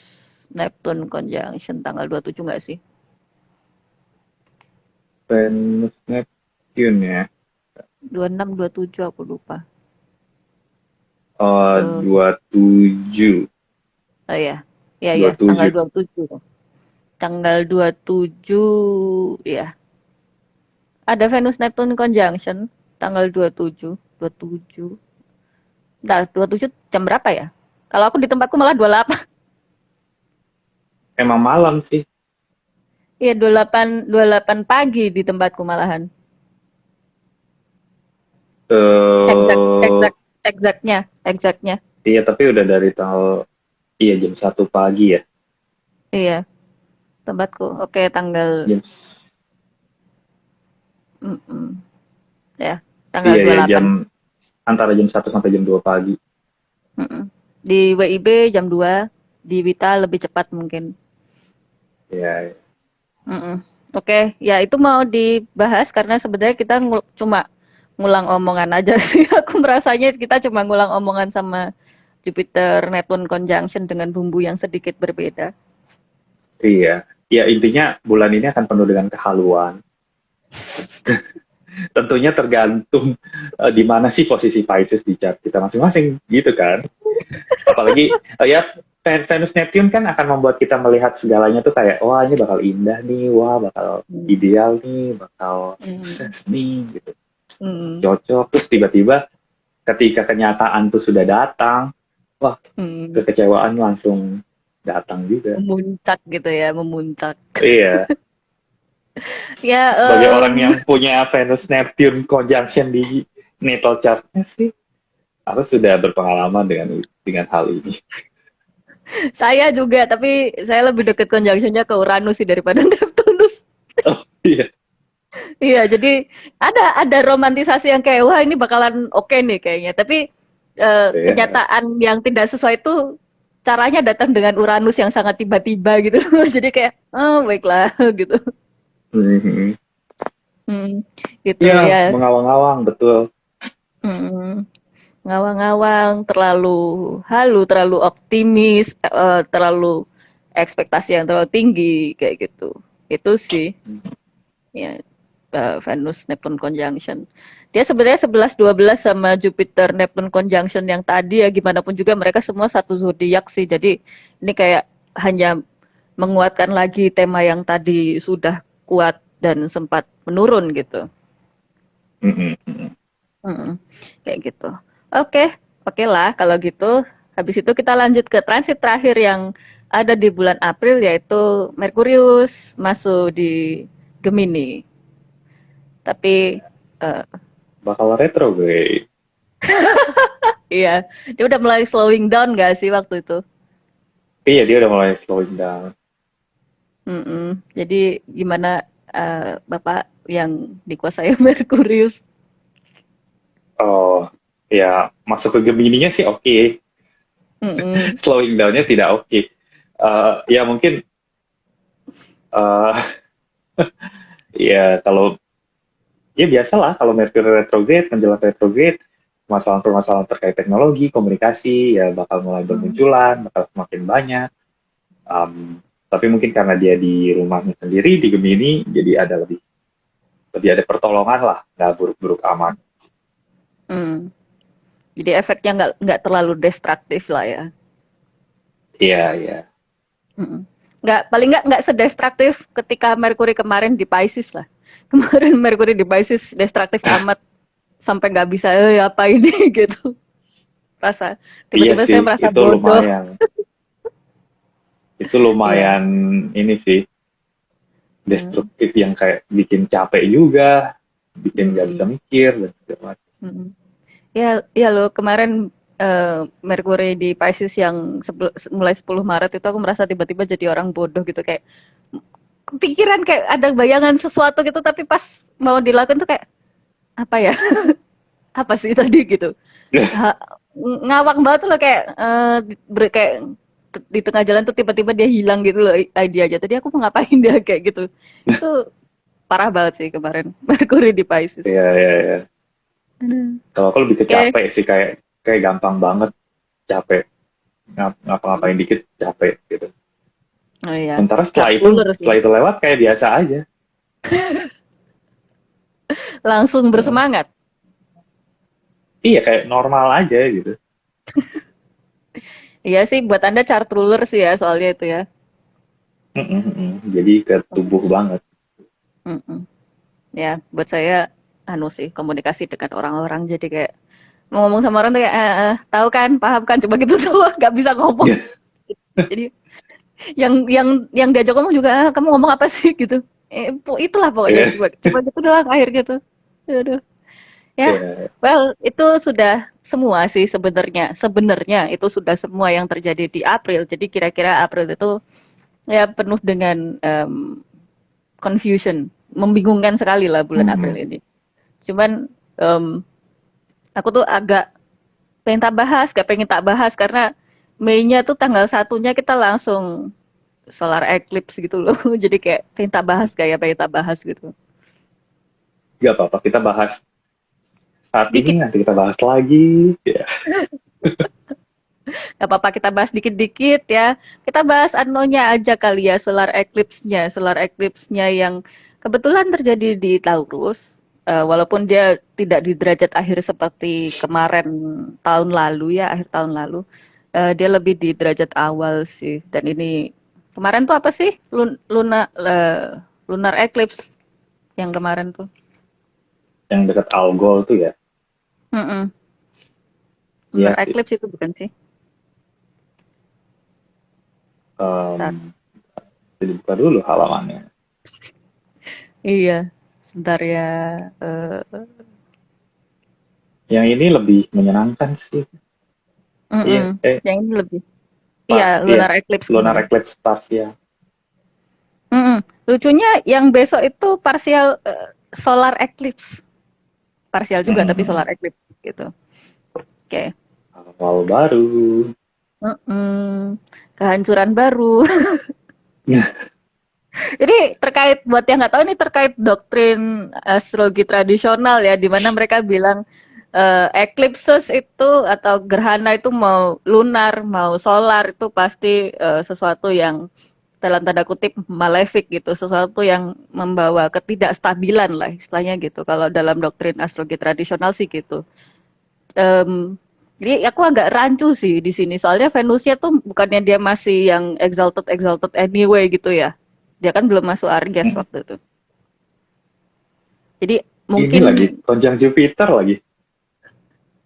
Neptune conjunction tanggal 27 nggak sih? Venus Neptune ya. 26, 27 aku lupa. 27. Oh ya, ya ya, tanggal 27. 27. Tanggal 27 ya. Ada Venus Neptune conjunction tanggal 27, 27. Entar 27 jam berapa ya? Kalau aku di tempatku malah 28. Emang malam sih. Iya, 28 pagi di tempatku malahan. Exact, Eh, exact, exactnya, exactnya. iya, tapi udah dari tanggal, iya jam 1 pagi ya. Iya, tempatku. Oke, tanggal, Jam, mm-mm. Ya, tanggal iya dua ya puluh delapan. antara jam 1 sampai jam 2 pagi. Mm-mm. Di WIB jam 2, di Wita lebih cepat mungkin. Iya, Mm-mm. Oke, ya itu mau dibahas karena sebenarnya kita cuma ngulang omongan aja sih. Aku merasanya kita cuma ngulang omongan sama Jupiter Neptune conjunction dengan bumbu yang sedikit berbeda. iya. Ya intinya bulan ini akan penuh dengan kehaluan. Tentunya tergantung di mana sih posisi Pisces di chart kita masing-masing gitu kan. Apalagi ya Venus Neptune kan akan membuat kita melihat segalanya tuh kayak wah ini bakal indah nih, wah bakal Hmm. ideal nih, bakal Hmm. sukses nih gitu. Hmm. Cocok terus tiba-tiba ketika kenyataan tuh sudah datang, wah Hmm. kekecewaan langsung datang juga. Memuncak gitu ya, memuncak. Iya, Ya, sebagai orang yang punya Venus Neptune conjunction di natal chartnya sih, aku sudah berpengalaman dengan hal ini. saya juga, tapi saya lebih dekat conjunctionnya ke Uranus sih daripada Neptunus. Oh iya, Iya, jadi ada romantisasi yang kayak wah ini bakalan oke nih kayaknya. Tapi iya. kenyataan yang tidak sesuai itu caranya datang dengan Uranus yang sangat tiba-tiba gitu. Jadi kayak oh baiklah gitu. Mhm. Hmm, gitu Iya, ya. mengawang-awang betul. Hmm, ngawang-ngawang, terlalu halu, terlalu optimis, terlalu ekspektasi yang terlalu tinggi kayak gitu. Itu sih ya, Venus Neptune conjunction. Dia sebenarnya 11-12 sama Jupiter Neptune conjunction yang tadi ya gimana pun juga mereka semua satu zodiak sih. Jadi ini kayak hanya menguatkan lagi tema yang tadi sudah kuat dan sempat menurun gitu. Mhm, mhm. Mm, kayak gitu. Oke, oke lah kalau gitu. Habis itu kita lanjut ke transit terakhir yang ada di bulan April yaitu Merkurius masuk di Gemini. Tapi eh, Bakal retrograde. iya, dia udah mulai slowing down gak sih waktu itu? Iya, dia udah mulai slowing down. Jadi gimana Bapak yang dikuasai Merkurius? Oh, ya masuk ke Gemini-nya sih oke. Mm-mm. Slowing down-nya tidak oke. Ya mungkin eh ya kalau ya biasalah kalau Mercury retrograde, menjelang retrograde, permasalahan-permasalahan terkait teknologi, komunikasi ya bakal mulai bermunculan, bakal semakin banyak. Tapi mungkin karena dia di rumahnya sendiri di Gemini, jadi ada lebih ada pertolongan lah, nggak buruk-buruk amat. Hmm. Jadi efeknya nggak terlalu destruktif lah ya. Iya, iya. Nggak, paling nggak sedestruktif ketika Merkuri kemarin di Pisces lah. Kemarin Merkuri di Pisces destruktif amat sampai nggak bisa apa ini gitu. Rasa Iya tiba-tiba sih, saya merasa itu bodoh. lumayan. Itu lumayan ini sih, destruktif yang kayak bikin capek juga, bikin nggak bisa mikir dan segala macam. Ya, ya loh kemarin Merkuri di Pisces yang mulai 10 Maret itu aku merasa tiba-tiba jadi orang bodoh gitu, kayak kepikiran kayak ada bayangan sesuatu gitu, tapi pas mau dilakukan tuh kayak apa ya? Apa sih tadi gitu. Ngawang banget loh, kayak kayak di tengah jalan tuh tiba-tiba dia hilang gitu loh ide aja. Tadi aku mau ngapain dia kayak gitu. Itu parah banget sih kemarin Merkuri di Pisces. Iya, iya, iya. Kalau aku lebih ke Oke. capek sih, kayak gampang banget capek, ngapa-ngapain dikit capek gitu. Oh iya. Sementara Chart ruler sih. setelah itu lewat kayak biasa aja. Langsung bersemangat. Iya, kayak normal aja gitu. Iya sih, buat Anda chart ruler sih ya soalnya itu ya. Jadi ke tubuh banget. Mm-mm. Ya, buat saya anu sih komunikasi dengan orang-orang, jadi kayak mau ngomong sama orang tuh kayak tahu kan, paham kan, coba gitu doang, nggak bisa ngomong. Jadi yang diajak ngomong juga kamu ngomong apa sih gitu. Itulah pokoknya coba gitu doang akhir gitu. Aduh. Ya, Yeah. well itu sudah semua sih sebenarnya. Sebenarnya itu sudah semua yang terjadi di April. Jadi kira-kira April itu ya penuh dengan confusion, membingungkan sekali lah bulan April ini. Cuman aku tuh agak pengen tak bahas karena Mei-nya tuh tanggal 1-nya kita langsung solar eclipse gitu loh. Jadi kayak pengen tak bahas gitu. Gak apa-apa, kita bahas saat Sedikit, ini, nanti kita bahas lagi. Yeah. gak apa-apa kita bahas dikit-dikit ya. Kita bahas anonya aja kali ya, solar eclipse-nya. Solar eclipse-nya yang kebetulan terjadi di Taurus. Walaupun dia tidak di derajat akhir seperti kemarin tahun lalu ya, akhir tahun lalu. Dia lebih di derajat awal sih. Dan ini kemarin tuh apa sih? Lunar eclipse yang kemarin tuh. Yang dekat Algol tuh ya. Lunar Ya, eclipse itu bukan sih? jadi buka dulu halamannya. Iya, sebentar ya. Yang ini lebih menyenangkan sih. Iya, Yang ini lebih. Iya, lunar eclipse. Lunar eclipse parsial. Lucunya yang besok itu parsial solar eclipse. Parsial juga tapi solar eclipse gitu. Oke. Awal baru. Kehancuran baru. Jadi terkait, buat yang nggak tahu, ini terkait doktrin astrologi tradisional ya, di mana mereka bilang eclipses itu atau gerhana itu mau lunar mau solar itu pasti sesuatu yang dalam tanda kutip malefik gitu, sesuatu yang membawa ketidakstabilan lah istilahnya gitu. Kalau dalam doktrin astrologi tradisional sih gitu. Jadi aku agak rancu sih di sini, soalnya Venusnya tuh bukannya dia masih yang exalted anyway gitu ya. Dia kan belum masuk Aries waktu itu. Jadi mungkin ini lagi konjung Jupiter lagi.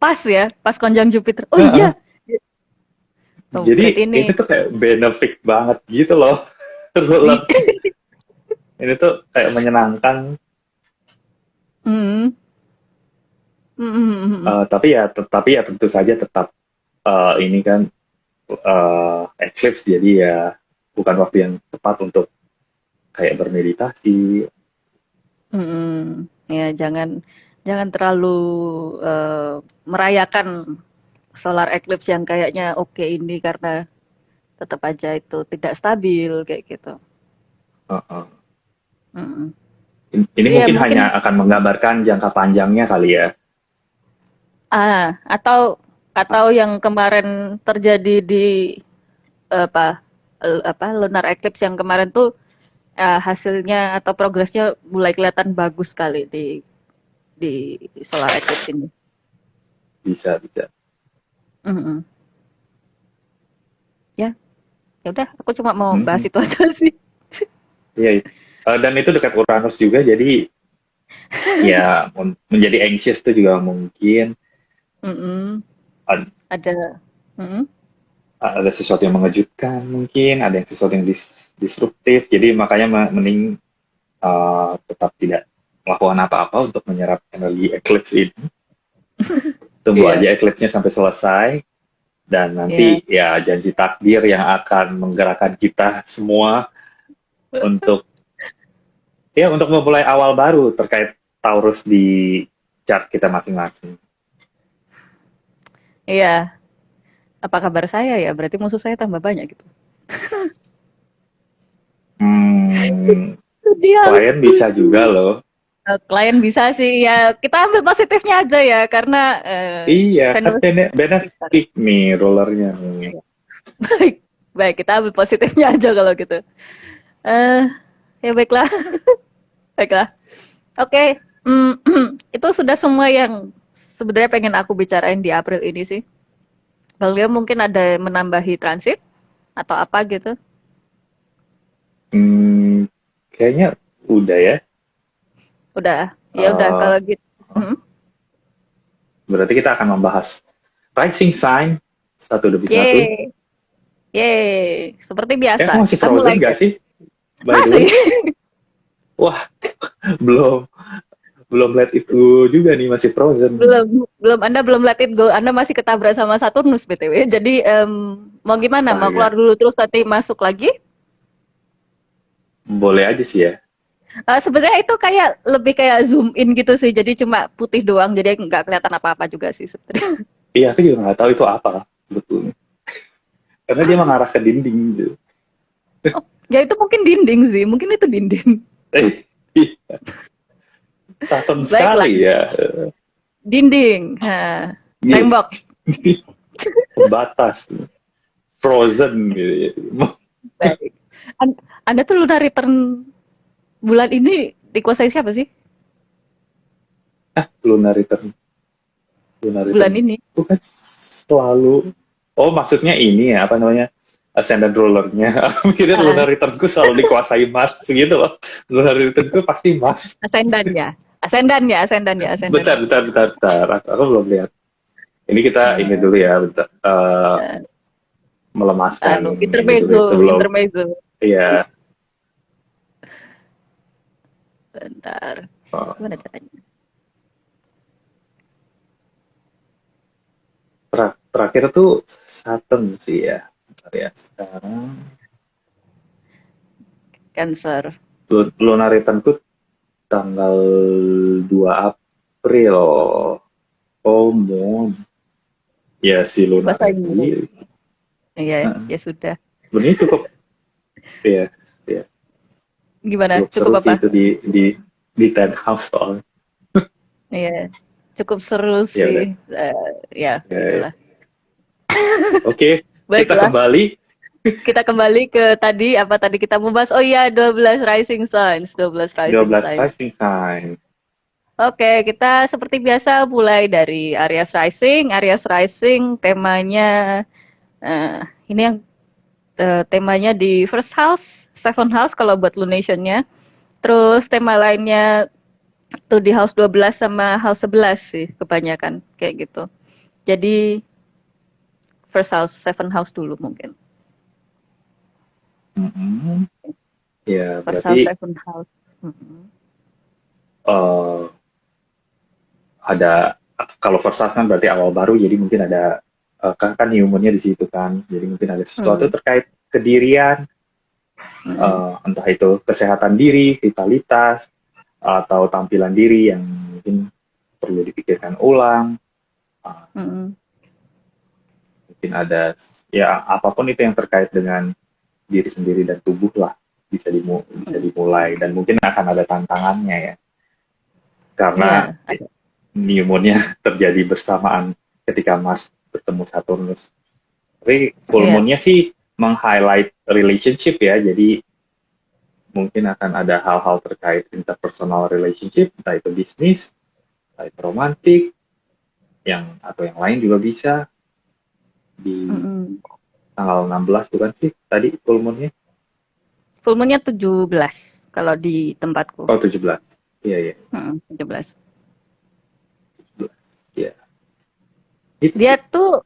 Pas ya, pas konjung Jupiter. Oh iya. Tuh, jadi ini tuh kayak benefit banget gitu loh. Ini tuh kayak menyenangkan. Tapi ya tentu saja tetap ini kan eclipse, jadi ya bukan waktu yang tepat untuk kayak bermeditasi. Ya jangan terlalu merayakan solar eclipse yang kayaknya oke ini, karena tetap aja itu tidak stabil kayak gitu. Ini mungkin hanya akan menggambarkan jangka panjangnya kali ya. Atau yang kemarin terjadi di apa lunar eclipse yang kemarin tuh hasilnya atau progresnya mulai kelihatan bagus sekali di solar eclipse ini. Bisa, bisa. Mm-mm. Ya, ya udah, aku cuma mau bahas Mhm. itu aja sih. Iya, dan itu dekat Uranus juga, jadi ya menjadi anxious itu juga mungkin Mm-mm. ad- Ada. Mm-mm. ada sesuatu yang mengejutkan, mungkin ada yang sesuatu yang disruptif, jadi makanya mending tetap tidak melakukan apa-apa untuk menyerap energi eclipse ini. Tunggu Iya, aja eclipse-nya sampai selesai, dan iya. nanti ya janji takdir yang akan menggerakkan kita semua untuk untuk memulai awal baru terkait Taurus di chart kita masing-masing. Iya. Apa kabar saya ya? Berarti musuh saya tambah banyak gitu. Hmm, Itu dia harus klien bisa juga loh. klien bisa sih ya. Kita ambil positifnya aja ya karena Iya, kan Venus Jupiter. benefit nih rollernya nih. Baik, baik kita ambil positifnya aja kalau gitu. Eh, ya baiklah, baiklah. Oke, itu sudah semua yang sebenarnya pengen aku bicarain di April ini sih. Beliau mungkin ada menambahi transit atau apa gitu. Hmm, kayaknya udah ya. Udah, ya udah Eh, kalau gitu. berarti kita akan membahas rising sign satu demi satu. Yeay, yeay. Seperti Aku biasa, masih kita frozen mulai nggak dari sih? By the way, masih. wah belum belum let it go juga nih, masih frozen. belum belum Anda belum let it go. Anda masih ketabrak sama Saturnus BTW. Jadi mau gimana? Mau Astaga, keluar dulu terus nanti masuk lagi? boleh aja sih ya. Sebenarnya itu kayak lebih kayak zoom in gitu sih. Jadi cuma putih doang. Jadi nggak kelihatan apa-apa juga sih sebenarnya. Iya, aku juga nggak tahu itu apa sebetulnya. Karena dia mengarah ke dinding gitu. Oh, ya itu mungkin dinding sih. Mungkin itu dinding. Iya, Saturn Baiklah, sekali ya. dinding. Iya, Tembok. batas, frozen gitu ya. Baik. Anda tuh lunar return bulan ini dikuasai siapa sih? Lunar return, lunar Bulan return. ini. Itu kan selalu, oh maksudnya ini ya, apa namanya, ascendant rulernya. Mikirnya Ah, lunar returnku selalu dikuasai Mars gitu loh. Lunar returnku pasti Mars. Ascendan ya. Ascendan ya, ascendan ya, ascendan Bentar, ya. bentar, bentar, bentar. Aku belum lihat. Ini kita ini Eh, dulu ya, bentar. eh, Melemaskan ini dulu intermezzo, ya, sebelum, intermezzo. ya, Bentar. Gimana uh, caranya? terakhir tuh Saturn sih ya. Bentar ya, sekarang Cancer. lunar returnku tanggal 2 April. Oh, Moon. Ya, si lunarnya Basahin dulu. sendiri. Iya, Nah, ya sudah. sebenarnya cukup, ya, ya, Gimana? cukup seru Cukup sih apa? itu di 10 house soalnya. Iya, cukup seru Ya sih. udah. Ya, Ya, ya. itulah. Oke, kita Baiklah, kembali kita kembali ke tadi apa tadi kita membahas. Oh iya, 12 rising signs, 12 rising 12 signs. rising sign. Oke, kita seperti biasa mulai dari Aries rising. Aries rising temanya ini yang temanya di first house, seventh house kalau buat lunationnya. Terus tema lainnya tuh di house 12 sama house 11 sih kebanyakan kayak gitu. Jadi first house, seventh house dulu mungkin. Mhm. Ya, First house, berarti seventh house. Mhm. eh, ada, kalau first house kan berarti awal baru, jadi mungkin ada kan humannya di situ kan, jadi mungkin ada sesuatu Hmm. terkait kedirian, Hmm. entah itu kesehatan diri, vitalitas, atau tampilan diri yang mungkin perlu dipikirkan ulang. Uh, Hmm. mungkin ada ya apapun itu yang terkait dengan diri sendiri dan tubuh lah, bisa Hmm. dimulai, dan mungkin akan ada tantangannya ya, karena Iya, ada. new moon-nya terjadi bersamaan ketika Mars bertemu Saturnus. Tapi full Iya. moon-nya sih meng-highlight relationship ya, jadi mungkin akan ada hal-hal terkait interpersonal relationship, entah itu bisnis, entah itu romantik, atau yang lain juga bisa di Mm-mm. tanggal 16 bukan sih tadi full moon-nya? Full moon-nya 17 kalau di tempatku. Oh 17. Iya iya. 17. 17. Iya. Itu Dia sih. tuh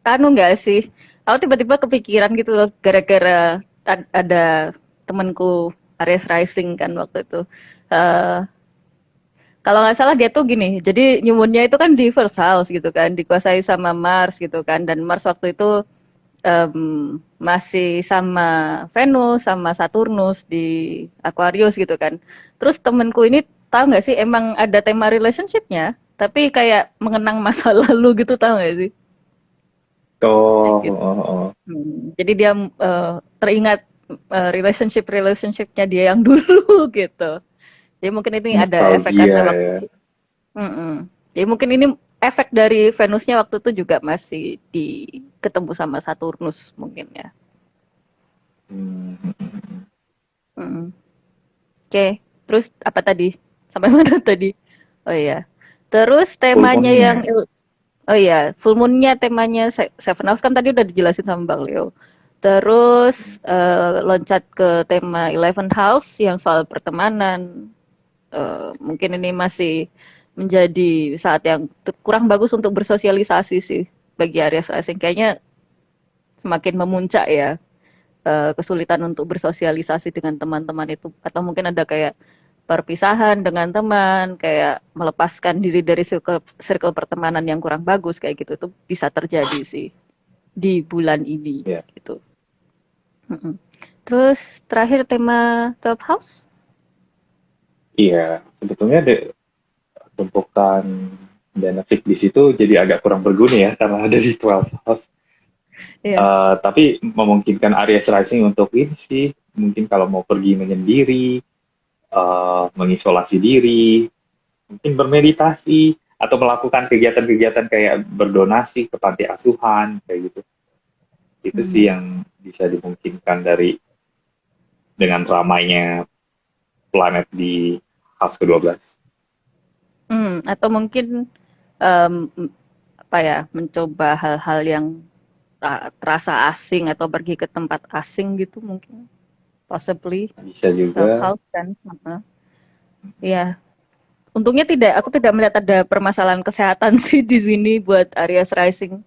anu nggak sih? Aku tiba-tiba kepikiran gitu loh gara-gara ada temanku Aries Rising kan waktu itu. Eh, kalau nggak salah dia tuh gini, jadi new moon-nya itu kan di first house gitu kan, dikuasai sama Mars gitu kan, dan Mars waktu itu masih sama Venus sama Saturnus di Aquarius gitu kan. Terus temenku ini tahu nggak sih emang ada tema relationship-nya, tapi kayak mengenang masa lalu gitu tahu nggak sih? Oh, Gitu. oh, oh. Jadi dia teringat relationship-relationship-nya dia yang dulu gitu. Jadi mungkin ini ada efek Nostalgia karena waktu ya. itu. Mm-mm. Jadi mungkin ini efek dari Venusnya waktu itu juga masih di ketemu sama Saturnus mungkin ya. Hmm. Mm-mm. Oke, terus apa tadi? Sampai mana tadi? Oh iya. Terus Full temanya yang moon-nya. oh iya, full moon-nya temanya Seven House kan tadi udah dijelasin sama Bang Leo. Terus loncat ke tema Eleven House yang soal pertemanan. Mungkin ini masih menjadi saat yang kurang bagus untuk bersosialisasi sih bagi Aries Rising. Kayaknya semakin memuncak ya kesulitan untuk bersosialisasi dengan teman-teman itu, atau mungkin ada kayak perpisahan dengan teman, kayak melepaskan diri dari circle pertemanan yang kurang bagus kayak gitu, itu bisa terjadi sih di bulan ini Ya. gitu. Terus terakhir tema 12 house. Iya, sebetulnya tumpukan benefit di situ jadi agak kurang berguna ya karena ada di 12 house. Iya. Tapi memungkinkan Aries Rising untuk ini sih, mungkin kalau mau pergi menyendiri, mengisolasi diri, mungkin bermeditasi, atau melakukan kegiatan-kegiatan kayak berdonasi ke panti asuhan, kayak gitu. Itu sih Hmm. yang bisa dimungkinkan dengan ramainya planet di house ke-12. Atau mungkin em, apa ya, mencoba hal-hal yang terasa asing atau pergi ke tempat asing gitu mungkin. Possibly Bisa juga. self-help kan. Iya, untungnya aku tidak melihat ada permasalahan kesehatan sih di sini buat Aries Rising.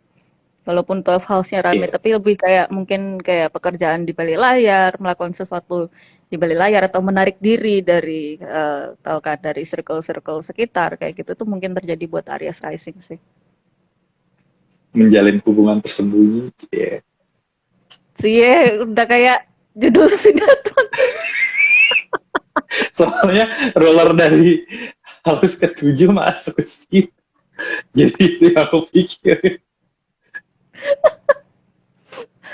Walaupun 12 house-nya rame, Iya, tapi lebih kayak mungkin kayak pekerjaan di balik layar, melakukan sesuatu di balik layar atau menarik diri dari tahu kan dari circle-circle sekitar kayak gitu tuh mungkin terjadi buat Aries Rising sih. menjalin hubungan tersembunyi. Iya. Cie, udah kayak judul sinetron. Soalnya roller dari house ke-7 masuk ke situ. Jadi itu yang aku pikir.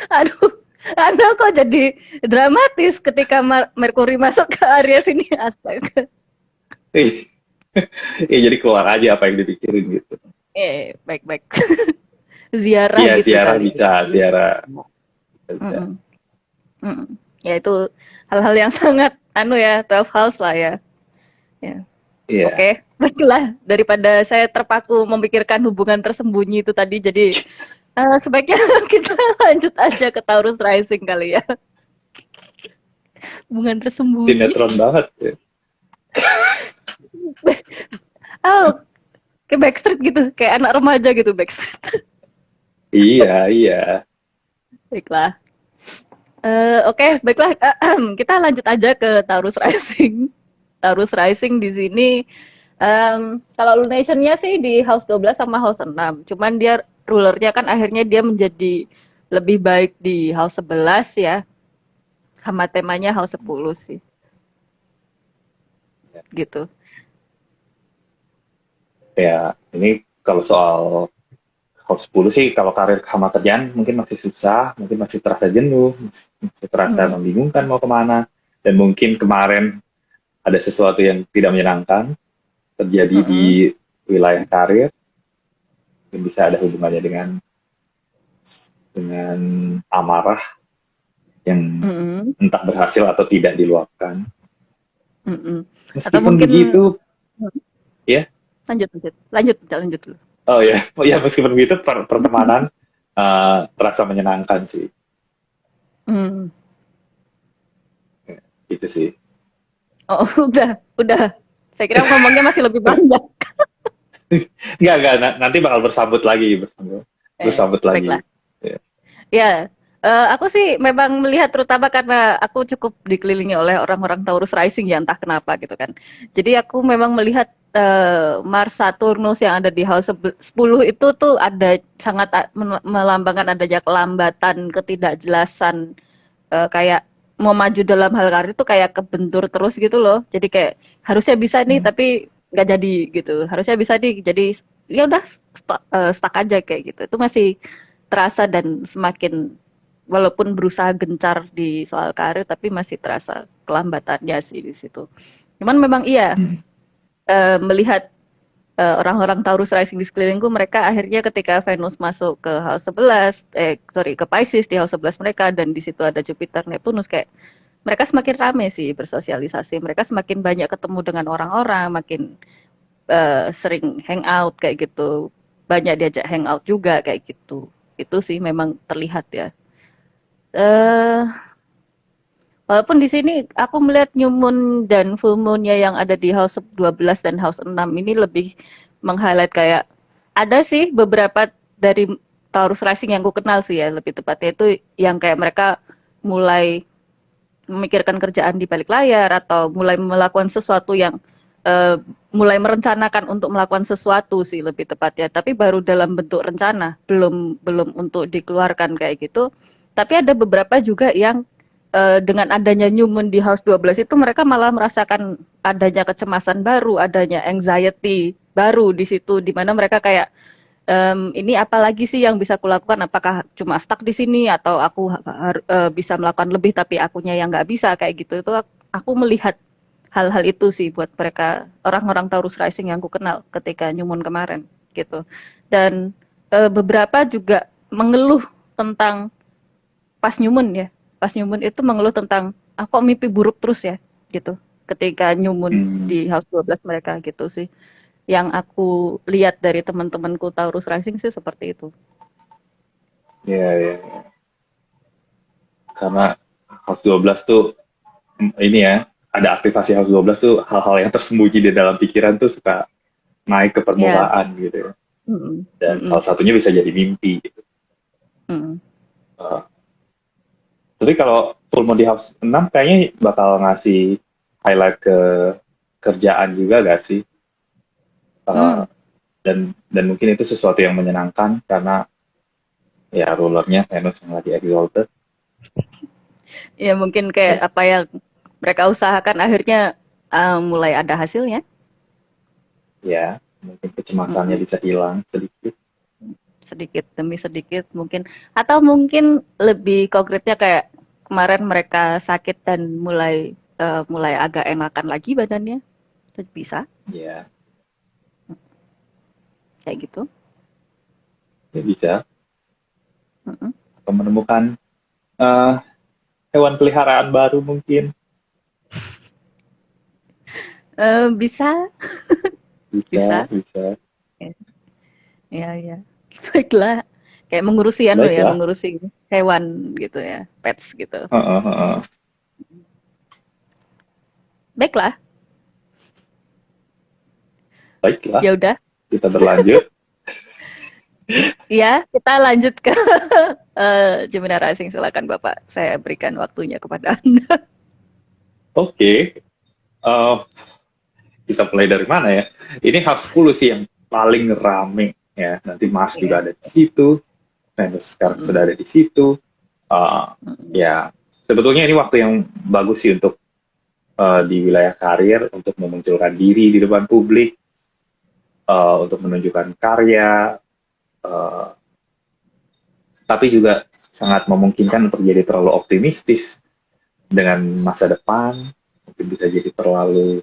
Aduh, Anda kok jadi dramatis ketika Merkuri masuk ke Aries ini, astaga. Iya, jadi keluar aja apa yang dipikirin gitu. Baik-baik. Ziarah Iya, gitu ziarah kali. bisa, ziarah bisa. Mm-mm. Mm-mm. Ya itu hal-hal yang sangat anu ya, 12 house lah ya. Ya. Iya. Oke, baiklah daripada saya terpaku memikirkan hubungan tersembunyi itu tadi, jadi sebaiknya kita lanjut aja ke Taurus Rising kali ya. Hubungan tersembunyi. Sinetron banget ya. Oh, kayak Backstreet gitu, kayak anak remaja gitu Backstreet. Iya, iya. Baiklah. Oke, baiklah. Kita lanjut aja ke Taurus Rising. Taurus Rising di sini kalau lunation-nya sih di House 12 sama House 6. Cuman dia rulernya kan akhirnya dia menjadi lebih baik di House 11 ya. Sama temanya House 10 sih. Gitu. Ya, ini kalau soal House 10 sih, kalau karir sama kerjaan mungkin masih susah, mungkin masih terasa jenuh, masih terasa membingungkan mau kemana. Dan mungkin kemarin ada sesuatu yang tidak menyenangkan terjadi di wilayah karir, mungkin bisa ada hubungannya dengan amarah yang Mm-mm. entah berhasil atau tidak diluapkan. Mm-mm. Atau Meskipun mungkin begitu, ya, lanjut dulu. oh ya, oh ya meskipun begitu pertemanan terasa menyenangkan sih, Hmm. gitu sih. Oh, udah. Saya kira ngomongnya masih lebih banyak. Enggak, nanti bakal bersambut Baiklah. lagi. Ya. Ya, aku sih memang melihat terutama karena aku cukup dikelilingi oleh orang-orang Taurus Rising ya entah kenapa gitu kan. Jadi aku memang melihat Mars Saturnus yang ada di House 10 itu tuh ada sangat melambangkan adanya kelambatan, ketidakjelasan, kayak mau maju dalam hal karir itu kayak kebentur terus gitu loh. Jadi kayak harusnya bisa nih Hmm. tapi nggak jadi gitu. Harusnya bisa nih jadi ya udah stuck aja kayak gitu. Itu masih terasa dan semakin walaupun berusaha gencar di soal karir tapi masih terasa kelambatannya sih di situ. Cuman memang iya Hmm. melihat orang-orang Taurus rising di sekelilingku mereka akhirnya ketika Venus masuk ke House 11 ke Pisces di House 11 mereka dan di situ ada Jupiter Neptunus kayak mereka semakin rame sih bersosialisasi, mereka semakin banyak ketemu dengan orang-orang, makin sering hangout kayak gitu, banyak diajak hangout juga kayak gitu. Itu sih memang terlihat ya. Eh Walaupun di sini aku melihat new moon dan full moon-nya yang ada di House 12 dan House 6 ini lebih meng-highlight kayak ada sih beberapa dari Taurus Rising yang ku kenal sih ya, lebih tepatnya itu yang kayak mereka mulai memikirkan kerjaan di balik layar atau mulai melakukan sesuatu yang uh, mulai merencanakan untuk melakukan sesuatu sih lebih tepatnya, tapi baru dalam bentuk rencana, belum belum untuk dikeluarkan kayak gitu. Tapi ada beberapa juga yang dengan adanya new moon di house 12 itu mereka malah merasakan adanya kecemasan baru, adanya anxiety baru di situ di mana mereka kayak ini apa lagi sih yang bisa kulakukan? Apakah cuma stuck di sini atau aku bisa melakukan lebih tapi akunya yang nggak bisa kayak gitu? Itu aku melihat hal-hal itu sih buat mereka orang-orang Taurus Rising yang aku kenal ketika New Moon kemarin gitu. Dan beberapa juga mengeluh tentang pas New Moon ya. Pas New Moon itu mengeluh tentang aku mimpi buruk terus ya gitu. Ketika New Moon Hmm. di House 12 mereka gitu sih yang aku lihat dari teman-temanku Taurus Rising sih seperti itu. Ya, ya, ya. Karena House 12 tuh ini ya, ada aktivasi House 12 tuh hal-hal yang tersembunyi di dalam pikiran tuh suka naik ke Ya, permukaan gitu ya. mm-mm, Dan mm-mm, salah satunya bisa jadi mimpi gitu. mm-mm. Uh, tapi kalau full moon di House 6 kayaknya bakal ngasih highlight ke kerjaan juga gak sih? Uh, Mm. dan mungkin itu sesuatu yang menyenangkan karena ya rulernya Venus yang lagi exalted. Ya mungkin kayak Eh, apa yang mereka usahakan akhirnya mulai ada hasilnya. ya, mungkin kecemasannya Mm-mm. bisa hilang sedikit. Sedikit demi sedikit mungkin. Atau mungkin lebih konkretnya kayak kemarin mereka sakit dan mulai agak enakan lagi badannya. Itu bisa Ya, kayak gitu. ya bisa. Mm-mm. Atau menemukan eh, hewan peliharaan baru mungkin. Bisa, Bisa, bisa. bisa. Ya, ya. Baiklah. Kayak mengurusi ya, Baiklah. mengurusi hewan gitu ya, pets gitu. Heeh, heeh. Baiklah, Baiklah, ya udah. kita berlanjut. Ya, kita lanjut ke Gemini Rising. Silakan Bapak, saya berikan waktunya kepada Anda. Oke, eh, kita mulai dari mana ya? Ini House 10 sih yang paling rame ya. Nanti Mars Iya. juga ada di situ, Venus sekarang Mm-mm, sudah ada di situ. Eh, mm-mm, ya, sebetulnya ini waktu yang bagus sih untuk di wilayah karir, untuk memunculkan diri di depan publik, untuk menunjukkan karya, eh, tapi juga sangat memungkinkan untuk jadi terlalu optimistis dengan masa depan, mungkin bisa jadi terlalu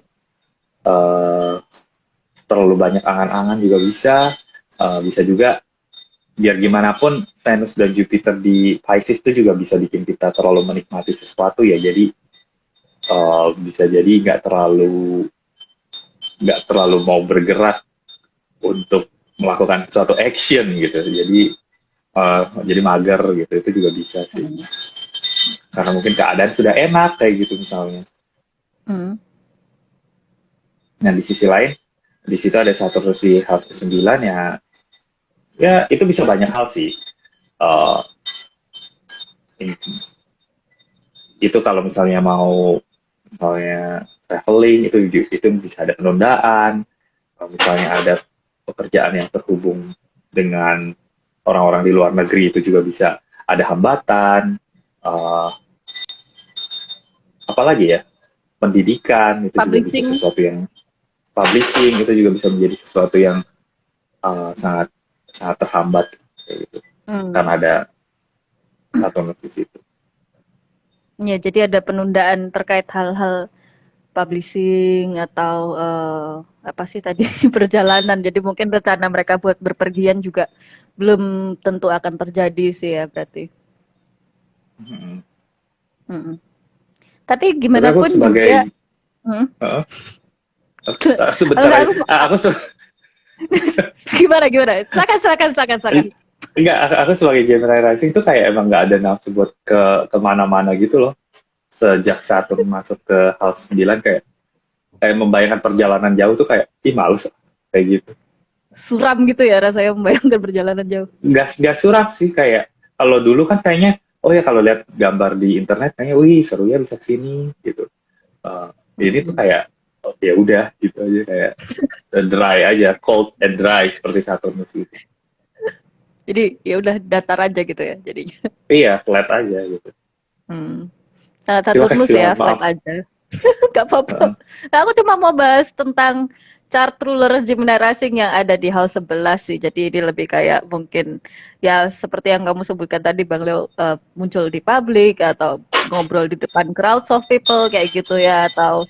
uh, terlalu banyak angan-angan juga bisa. Bisa juga biar gimana pun Venus dan Jupiter di Pisces itu juga bisa bikin kita terlalu menikmati sesuatu ya. Jadi bisa jadi nggak terlalu mau bergerak untuk melakukan suatu action gitu. Jadi mager gitu, itu juga bisa sih. Karena mungkin keadaan sudah enak kayak gitu misalnya. Hmm. Nah di sisi lain, di situ ada Saturnus di house ke-9 ya. Ya itu bisa banyak hal sih. Eh, itu kalau misalnya mau misalnya traveling itu bisa ada penundaan. Kalau misalnya ada pekerjaan yang terhubung dengan orang-orang di luar negeri itu juga bisa ada hambatan. Uh, Apalagi ya, pendidikan itu juga bisa Publishing. sesuatu yang publishing itu juga bisa menjadi sesuatu yang sangat sangat terhambat kayak gitu. Karena ada Saturnus di situ. Ya, jadi ada penundaan terkait hal-hal publishing atau apa sih tadi perjalanan. Jadi mungkin rencana mereka buat berpergian juga belum tentu akan terjadi sih ya berarti. Hmm. Tapi Tapi gimana aku pun juga, sebagai uh, sebentar enggak aja, aku gimana? Silakan. enggak, aku sebagai Gemini rising tuh kayak emang nggak ada nafsu buat kemana-mana gitu loh. Sejak Saturn masuk ke house 9 kayak membayangkan perjalanan jauh tuh kayak males kayak gitu. Suram gitu ya rasanya membayangkan perjalanan jauh. Nggak suram sih, kayak kalau dulu kan kayaknya oh ya kalau lihat gambar di internet kayaknya wih seru ya bisa kesini gitu. Ini tuh kayak oh, ya udah gitu aja, kayak dry aja, cold and dry seperti Saturnus gitu. Jadi ya udah datar aja gitu ya jadinya. Iya, flat aja gitu. Sangat Silakan, Saturnus ya, silakan, flat maaf. aja. Gak apa-apa. Nah, aku cuma mau bahas tentang chart ruler Gemini Rising yang ada di house 11 sih. Jadi ini lebih kayak mungkin ya seperti yang kamu sebutkan tadi Bang Leo, muncul di publik atau ngobrol di depan crowds of people kayak gitu ya, atau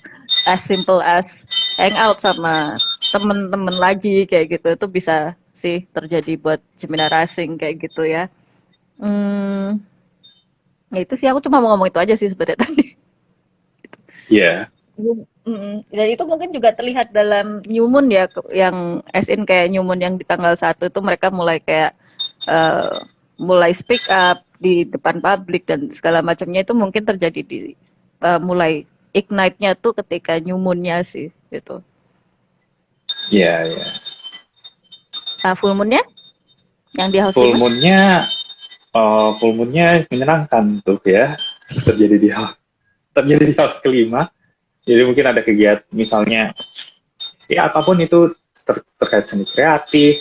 as simple as hang out sama temen-temen lagi kayak gitu. Itu bisa sih terjadi buat Gemini Rising kayak gitu ya. Hmm, ya itu sih aku cuma mau ngomong itu aja sih sebenarnya tadi. Iya. Dan itu mungkin juga terlihat dalam New Moon ya, yang as in kayak New Moon yang di tanggal 1 itu mereka mulai kayak eh, mulai speak up di depan publik dan segala macamnya itu mungkin terjadi di mulai ignite-nya tuh ketika New Moon-nya sih gitu. Iya, iya. Nah, full moon-nya yang di house Full 5? moon-nya full moon-nya menyenangkan tuh ya. Terjadi di house kelima. Jadi mungkin ada kegiatan misalnya ya apapun itu terkait seni kreatif,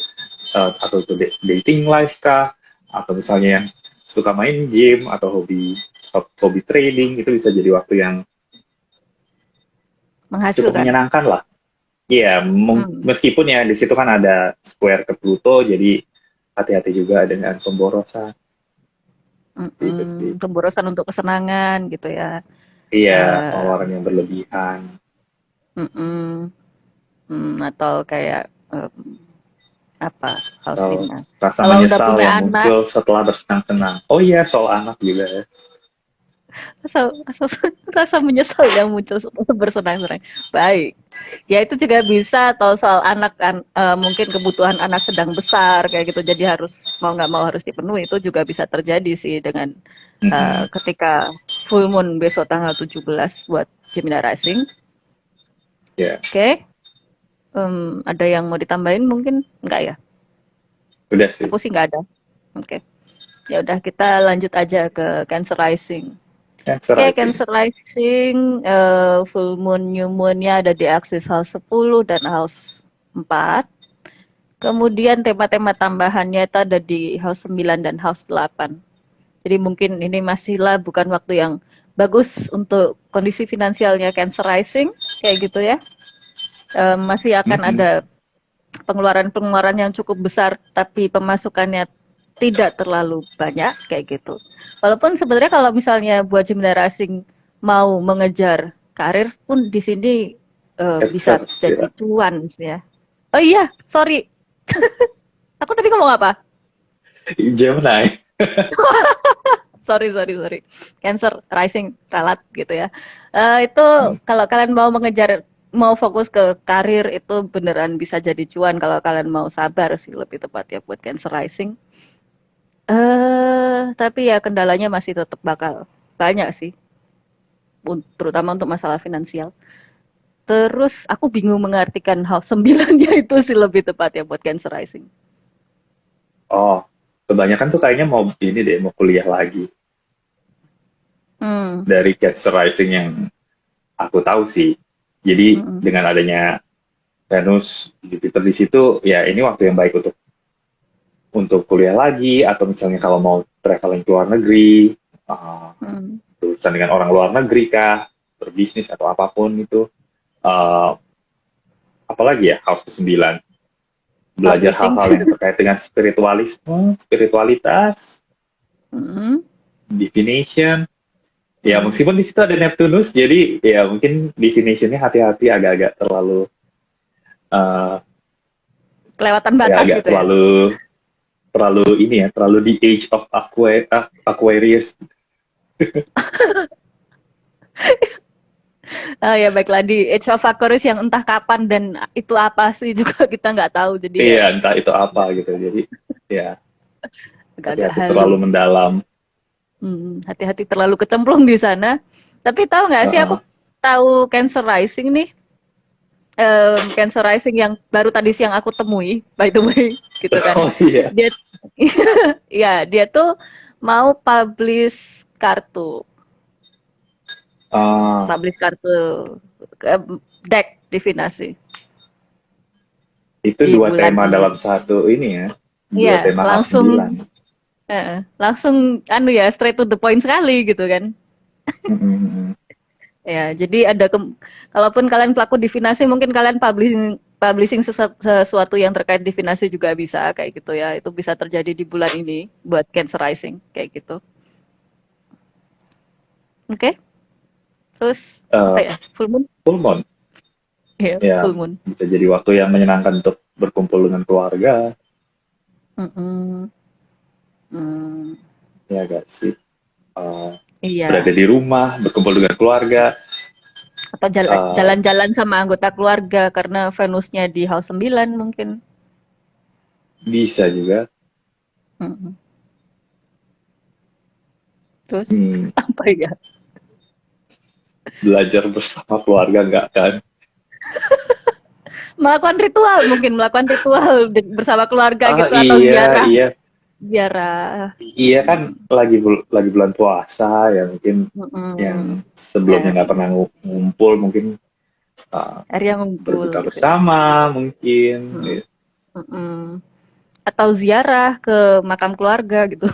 atau itu dating life kah, atau misalnya yang suka main game atau hobi trading, itu bisa jadi waktu yang cukup Menghasilkan. menyenangkan lah. Iya, meskipun ya di situ kan ada square ke Pluto, jadi hati-hati juga dengan pemborosan. Gitu sih. Pemborosan untuk kesenangan gitu ya. Iya, Eh, pengeluaran yang berlebihan. atau kayak apa house Atau 5. rasa Kalau udah menyesal punya yang anak, muncul setelah bersenang-senang. Oh iya, soal anak juga ya. rasa menyesal yang muncul setelah bersenang-senang. Baik. Ya itu juga bisa, atau soal anak kan, mungkin kebutuhan anak sedang besar kayak gitu, jadi harus mau nggak mau harus dipenuhi, itu juga bisa terjadi sih dengan ketika full moon besok tanggal 17 buat Gemini Rising. Ya, Oke. Ada yang mau ditambahin mungkin? Enggak ya? udah sih. Aku sih nggak ada. Oke. Ya udah kita lanjut aja ke Cancer Rising. Cancer Oke, rising. Cancer Rising, full moon, new moon-nya ada di aksis house 10 dan house 4. Kemudian tema-tema tambahannya itu ada di house 9 dan house 8. Jadi mungkin ini masihlah bukan waktu yang bagus untuk kondisi finansialnya Cancer Rising, kayak gitu ya. Masih akan ada pengeluaran-pengeluaran yang cukup besar, tapi pemasukannya tidak terlalu banyak kayak gitu. Walaupun sebenarnya kalau misalnya buat Gemini Rising mau mengejar karir pun di sini bisa Cancer, jadi ya. cuan ya. Oh Oh iya, sorry. Aku tadi ngomong apa? Gemini. Sorry, sorry, sorry. Cancer rising ralat gitu ya. Itu Hmm. kalau kalian mau mengejar, mau fokus ke karir itu beneran bisa jadi cuan kalau kalian mau sabar sih lebih tepat ya buat Cancer rising. Tapi ya kendalanya masih tetap bakal banyak sih, terutama untuk masalah finansial. Terus aku bingung mengartikan hal sembilannya itu sih lebih tepat ya buat Cancer rising. Oh, kebanyakan tuh kayaknya mau ini deh, mau kuliah lagi. Hmm, Dari Cancer Rising yang aku tahu sih. Jadi mm-mm. dengan adanya Venus, Jupiter di situ, ya ini waktu yang baik untuk kuliah lagi, atau misalnya kalau mau traveling ke luar negeri, uh, Mm. berurusan dengan orang luar negeri kah, berbisnis atau apapun itu. Uh, Apalagi ya, house ke-9, belajar Publishing. hal-hal yang terkait dengan spiritualisme, spiritualitas, Mm-mm. divination. Ya, Mm. meskipun di situ ada Neptunus, jadi ya mungkin definitionnya hati-hati, agak-agak terlalu uh, Kelewatan ya batas agak gitu ya. terlalu terlalu ini ya, terlalu the age of Aquarius. Oh ya baiklah, di Age of Aquarius yang entah kapan dan itu apa sih juga kita nggak tahu, jadi ya Iya, entah itu apa gitu. Jadi ya agak-agak hati-hati halu. terlalu mendalam. Hati-hati terlalu kecemplung di sana. Tapi tahu nggak sih, aku Uh-uh. tahu Cancer Rising nih, Cancer Rising yang baru tadi siang aku temui, by the way, gitu kan. Oh iya. Dia, ya dia tuh mau Ah, publish kartu eh, deck divinasi itu di dua bulan tema ini. dalam satu ini ya. Dua Iya, tema hal langsung 9. langsung anu ya, straight to the point sekali gitu kan. Mm-mm. Ya, jadi ada kalaupun kalian pelaku divinasi, mungkin kalian publishing publishing sesuatu yang terkait divinasi juga bisa kayak gitu ya. Itu bisa terjadi di bulan ini buat Cancer Rising kayak gitu. Oke. Terus apa Eh, ya? Full moon? Full moon. Ya, Ya, full moon. bisa jadi waktu yang menyenangkan untuk berkumpul dengan keluarga. Mm-mm. Hmm, Ya gak sih? Eh, Berada iya. di rumah, berkumpul dengan keluarga. Atau Eh, jalan-jalan sama anggota keluarga karena Venusnya di House 9 mungkin. Bisa juga. Mm-mm. Terus Hmm, apa ya? Belajar bersama keluarga nggak kan? Melakukan ritual, mungkin melakukan ritual bersama keluarga Ah gitu, atau iya ziarah, iya ziarah. iya kan, lagi bulan puasa ya, mungkin yang Mm-mm. sebelumnya Ya, nggak pernah ngumpul, mungkin uh, area ngumpul berbuka gitu ya. bersama mungkin. Mm. Mm-mm. Atau ziarah ke makam keluarga gitu.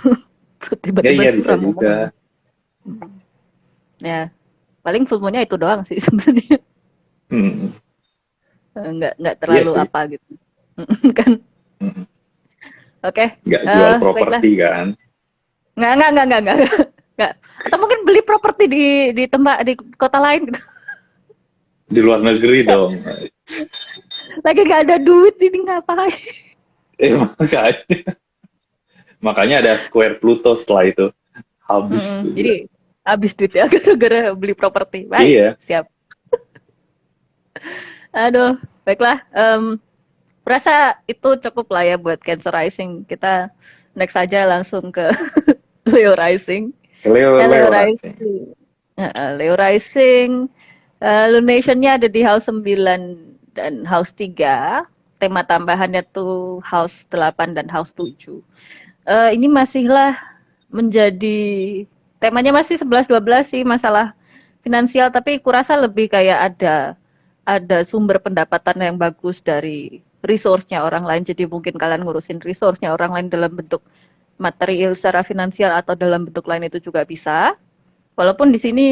Ya Tiba-tiba iya bisa suram juga. ngomongnya. Mm. Ya, paling full moon-nya itu doang sih sebenarnya. Hmm, Nggak iya terlalu sih. apa gitu. Kan. Hmm, Oke. nggak jual Baiklah. properti kan? Nggak. Nggak. Atau mungkin beli properti di tempat di kota lain gitu. Di luar negeri dong. Lagi nggak ada duit ini ngapain? Makanya makanya ada square Pluto setelah itu habis tuh dia. Jadi habis duit ya gara-gara beli properti. Baik, Iya. siap. Aduh, baiklah. Rasa itu cukup lah ya buat Cancer Rising. Kita next aja langsung ke Leo Rising. Leo Leo Leo Rising. Rising. Leo Rising. Lunation-nya ada di House 9 dan House 3. Tema tambahannya tuh House 8 dan House 7. Ini masihlah menjadi temanya masih 11-12 sih, masalah finansial, tapi kurasa lebih kayak ada sumber pendapatan yang bagus dari resource-nya orang lain. Jadi mungkin kalian ngurusin resource-nya orang lain dalam bentuk material secara finansial atau dalam bentuk lain itu juga bisa. Walaupun di sini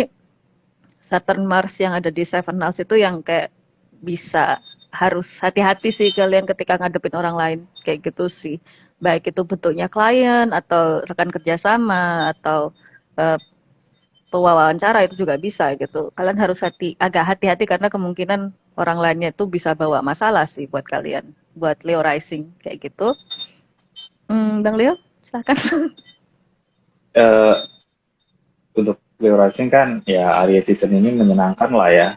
Saturn Mars yang ada di Seven House itu yang kayak bisa harus hati-hati sih kalian ketika ngadepin orang lain kayak gitu sih. Baik itu bentuknya klien atau rekan kerjasama atau uh, pewawancara itu juga bisa gitu. Kalian harus agak hati-hati karena kemungkinan orang lainnya itu bisa bawa masalah sih buat kalian. buat Leo Rising kayak gitu. Bang Leo, silakan. Eh, untuk Leo Rising kan ya Aries season ini menyenangkan lah ya.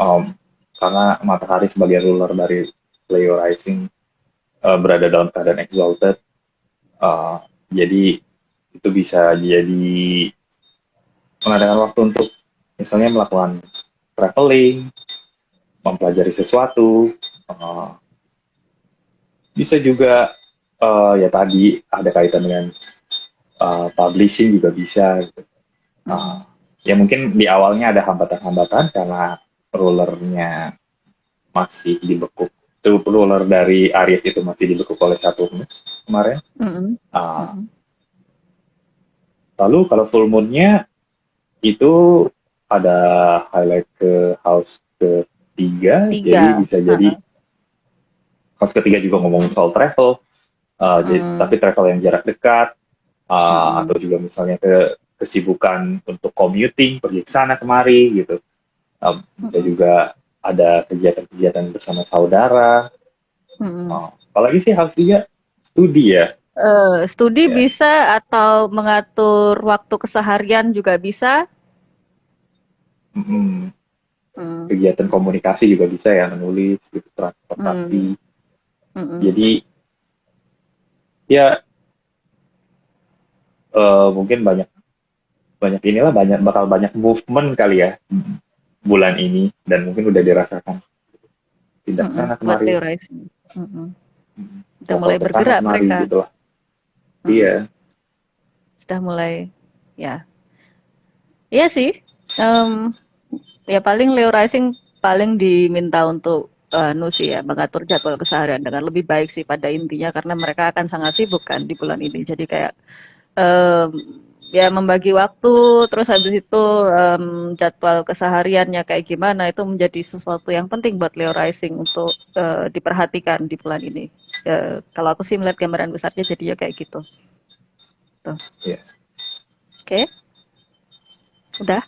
Om, karena matahari sebagai ruler dari Leo Rising berada dalam keadaan exalted. Eh, jadi itu bisa jadi mengadakan waktu untuk misalnya melakukan traveling, mempelajari sesuatu, bisa juga ya tadi ada kaitan dengan publishing juga bisa. Gitu. Ya mungkin di awalnya ada hambatan-hambatan karena rulernya masih dibekuk. Itu ruler dari Aries itu masih dibekuk oleh Saturnus kemarin. Mm-mm. Uh, Mm-mm. Lalu kalau full moon-nya itu ada highlight ke house ketiga, jadi Tiga. bisa jadi house ketiga juga ngomongin soal travel, tapi Mm-mm. travel yang jarak dekat, atau Mm-mm. juga misalnya kesibukan untuk commuting, pergi ke sana kemari gitu. Bisa Mm-mm. juga ada kegiatan-kegiatan bersama saudara. Mm-mm. Apalagi sih house 3 studi ya. Studi Ya. bisa atau mengatur waktu keseharian juga bisa. Mm-mm. Mm. Kegiatan komunikasi juga bisa ya, menulis, gitu, transportasi. Mm. Mm-mm. Jadi ya mungkin banyak banyak inilah bakal banyak movement kali ya bulan ini dan mungkin udah dirasakan pindah Mm-mm. sana Buat kemari, theorizing. Mm-mm. Udah travel mulai ke sana bergerak kemari mereka. gitu lah. Mm-mm. Iya. Sudah mulai, ya. Iya sih. Em, Ya paling Leo Rising paling diminta untuk sih ya mengatur jadwal keseharian dengan lebih baik sih pada intinya karena mereka akan sangat sibuk kan di bulan ini. Jadi kayak em, ya membagi waktu terus habis itu jadwal kesehariannya kayak gimana itu menjadi sesuatu yang penting buat Leo Rising untuk diperhatikan di bulan ini. Kalau aku sih melihat gambaran besarnya jadinya kayak gitu. Tuh. Iya. Oke, udah,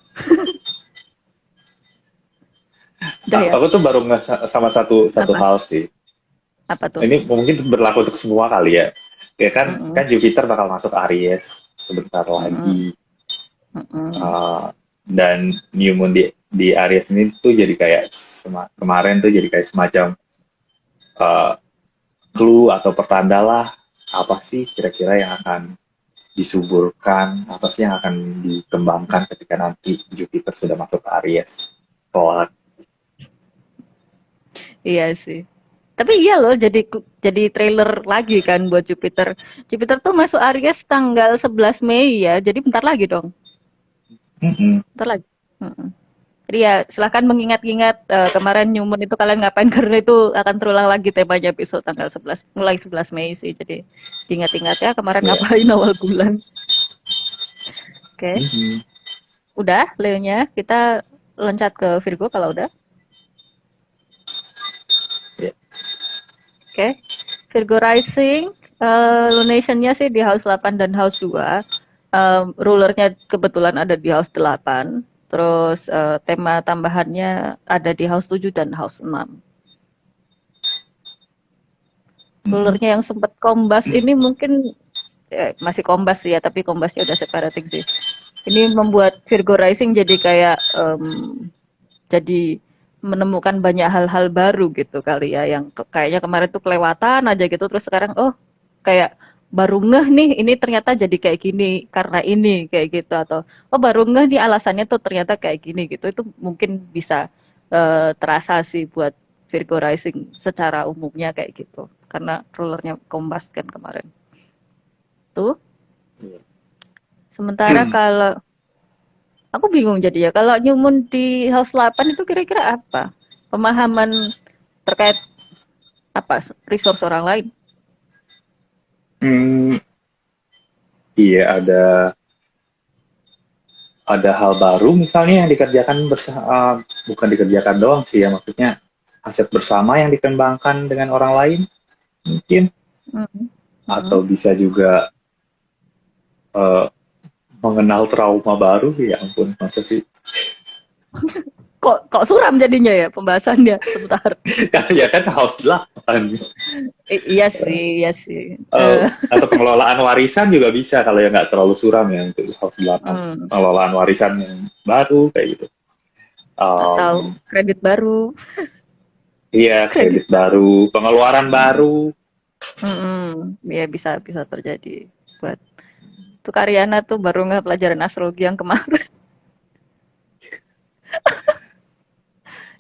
udah ya. Aku tuh baru nggak sama satu satu Apa? hal sih. Apa tuh? Ini mungkin berlaku untuk semua kali ya. Ya kan Mm-mm. kan Jupiter bakal masuk Aries sebentar Mm-mm. lagi. Mm-mm. Uh, dan new moon di Aries ini tuh jadi kayak kemarin tuh jadi kayak semacam uh, clue atau pertanda lah apa sih kira-kira yang akan disuburkan, apa sih yang akan dikembangkan ketika nanti Jupiter sudah masuk ke Aries. Soal Iya sih. Tapi iya loh, jadi trailer lagi kan buat Jupiter. Jupiter tuh masuk Aries tanggal 11 Mei ya. Jadi bentar lagi dong. Bentar lagi. Mm-mm. Jadi ya silahkan mengingat-ingat kemarin New Moon itu kalian ngapain karena itu akan terulang lagi temanya episode tanggal 11 mulai 11 Mei sih. Jadi diingat-ingat ya kemarin ya. ngapain awal bulan. Oke. Mm-hmm. Udah Leonya, kita loncat ke Virgo kalau udah. Ya. Oke. Virgo Rising, lunation-nya sih di House 8 dan House 2. Rulernya kebetulan ada di House 8. Terus tema tambahannya ada di House 7 dan House 6. Mm-hmm. Rulernya yang sempat kombas ini mungkin masih kombas sih ya, tapi kombasnya udah separating sih. Ini membuat Virgo Rising jadi kayak jadi menemukan banyak hal-hal baru gitu kali ya yang kayaknya kemarin tuh kelewatan aja gitu terus sekarang oh kayak baru ngeh nih ini ternyata jadi kayak gini karena ini kayak gitu atau oh baru ngeh nih alasannya tuh ternyata kayak gini gitu itu mungkin bisa terasa sih buat Virgo Rising secara umumnya kayak gitu karena rulernya kombas kan kemarin tuh sementara kalau aku bingung jadi ya kalau New Moon di House 8 itu kira-kira apa pemahaman terkait apa resource orang lain. Hmm, iya ada hal baru misalnya yang dikerjakan bersama, bukan dikerjakan doang sih ya maksudnya aset bersama yang dikembangkan dengan orang lain mungkin, Mm-mm. atau Mm-mm. bisa juga uh, mengenal trauma baru. Ya ampun masa sih. kok suram jadinya ya pembahasannya sebentar. Ya kan House 8. Iya sih, iya sih. Atau pengelolaan warisan juga bisa kalau yang nggak terlalu suram ya untuk House 8. Hmm, Pengelolaan warisan yang baru kayak gitu. atau Um, kredit baru, iya, kredit. kredit baru, pengeluaran baru. Ya bisa bisa terjadi buat tuh Karyana tuh baru nggak pelajaran astrologi yang kemarin.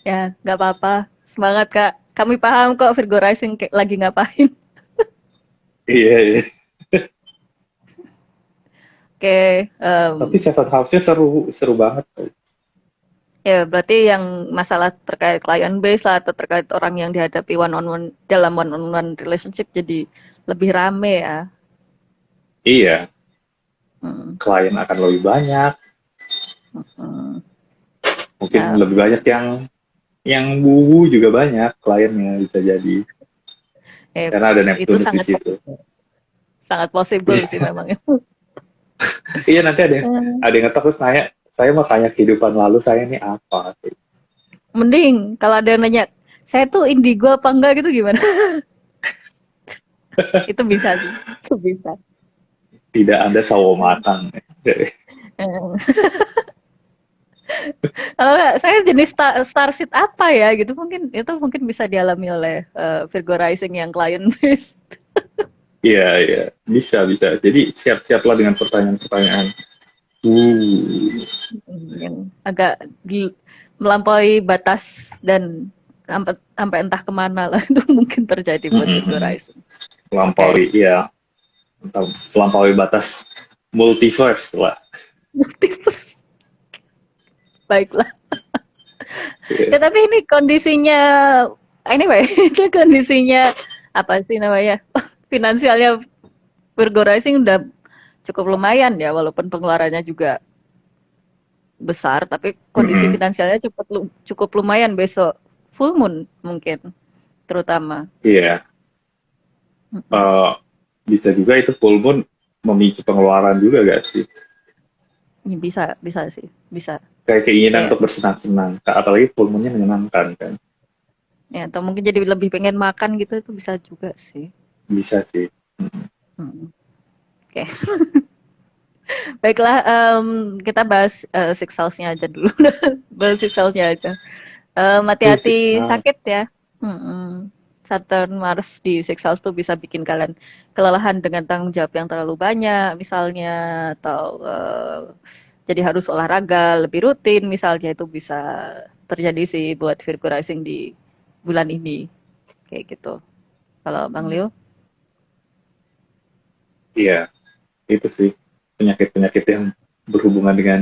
Ya, nggak apa-apa. Semangat, Kak. Kami paham kok Virgo Rising kayak lagi ngapain. Iya, iya. Oke, Tapi Seven House-nya seru, seru banget. ya berarti yang masalah terkait client base lah atau terkait orang yang dihadapi one on one dalam one on one relationship jadi lebih rame ya. Iya, Hmm, klien akan lebih banyak. hmm. Mungkin Ya, lebih banyak yang bubu juga banyak kliennya bisa jadi. eh, Karena ada itu Neptunus di sangat situ. sangat possible sih memang itu. Iya, nanti ada yang ngetok terus nanya, saya mau tanya kehidupan lalu saya ini apa? Mending kalau ada yang nanya, saya tuh indigo apa enggak gitu gimana? Itu bisa sih, itu bisa. Tidak ada sawo matang. Eh, Kalau nggak, saya jenis starseed apa ya gitu mungkin itu mungkin bisa dialami oleh Virgo Rising yang client base. Iya, iya. Bisa, bisa. Jadi siap-siaplah dengan pertanyaan-pertanyaan. Uh, Yang agak melampaui batas dan sampai entah kemana lah itu mungkin terjadi buat Virgo Rising. Oke, Melampaui, ya. Melampaui batas multiverse lah. multiverse. Baiklah. Ya Iya. tapi ini kondisinya anyway itu kondisinya apa sih namanya finansialnya Virgo Rising udah cukup lumayan ya walaupun pengeluarannya juga besar tapi kondisi Mm-mm. finansialnya cukup lumayan besok full moon mungkin terutama. Iya. Mm-mm. Eh, bisa juga itu full moon memicu pengeluaran juga gak sih? Ya, bisa bisa sih bisa Kayak keinginan kayak untuk bersenang-senang. Apalagi full moonnya menyenangkan kan. ya atau mungkin jadi lebih pengen makan gitu itu bisa juga sih. Bisa sih. Mm. Oke. Baiklah, kita bahas six house-nya aja dulu. Bahas six house-nya aja. Six Hati-hati house. sakit ya. Mm-mm. Saturn Mars di six house tuh bisa bikin kalian kelelahan dengan tanggung jawab yang terlalu banyak, misalnya, atau jadi harus olahraga lebih rutin, misalnya itu bisa terjadi sih buat Virgo Rising di bulan ini, kayak gitu. Kalau Bang Leo, Iya, itu sih penyakit-penyakit yang berhubungan dengan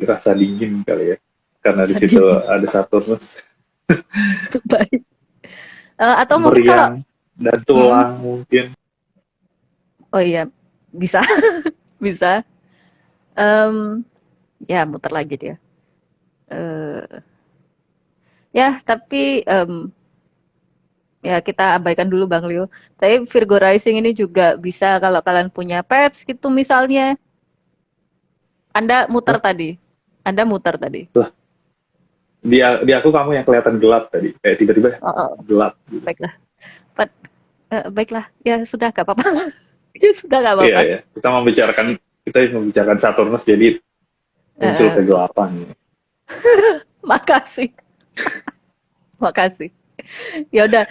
rasa dingin kali ya. Karena di situ sedih, ada Saturnus. baik. Atau mungkin kalau, Meriang dan mm, tulang mungkin. oh iya, bisa, bisa. Em, ya muter lagi dia. Eh, ya tapi ya kita abaikan dulu Bang Leo. Tapi Virgo Rising ini juga bisa kalau kalian punya pets gitu misalnya. Anda muter Hah? tadi. Anda muter tadi. Lah, di aku kamu yang kelihatan gelap tadi. Kayak tiba-tiba Oh, oh, gelap gitu. baiklah. Baiklah. Ya sudah gak apa-apa. Ya sudah gak Iya, apa-apa. ya. Kita membicarakan Saturnus jadi Eh, muncul eh, kegelapan. makasih. Makasih. Ya udah.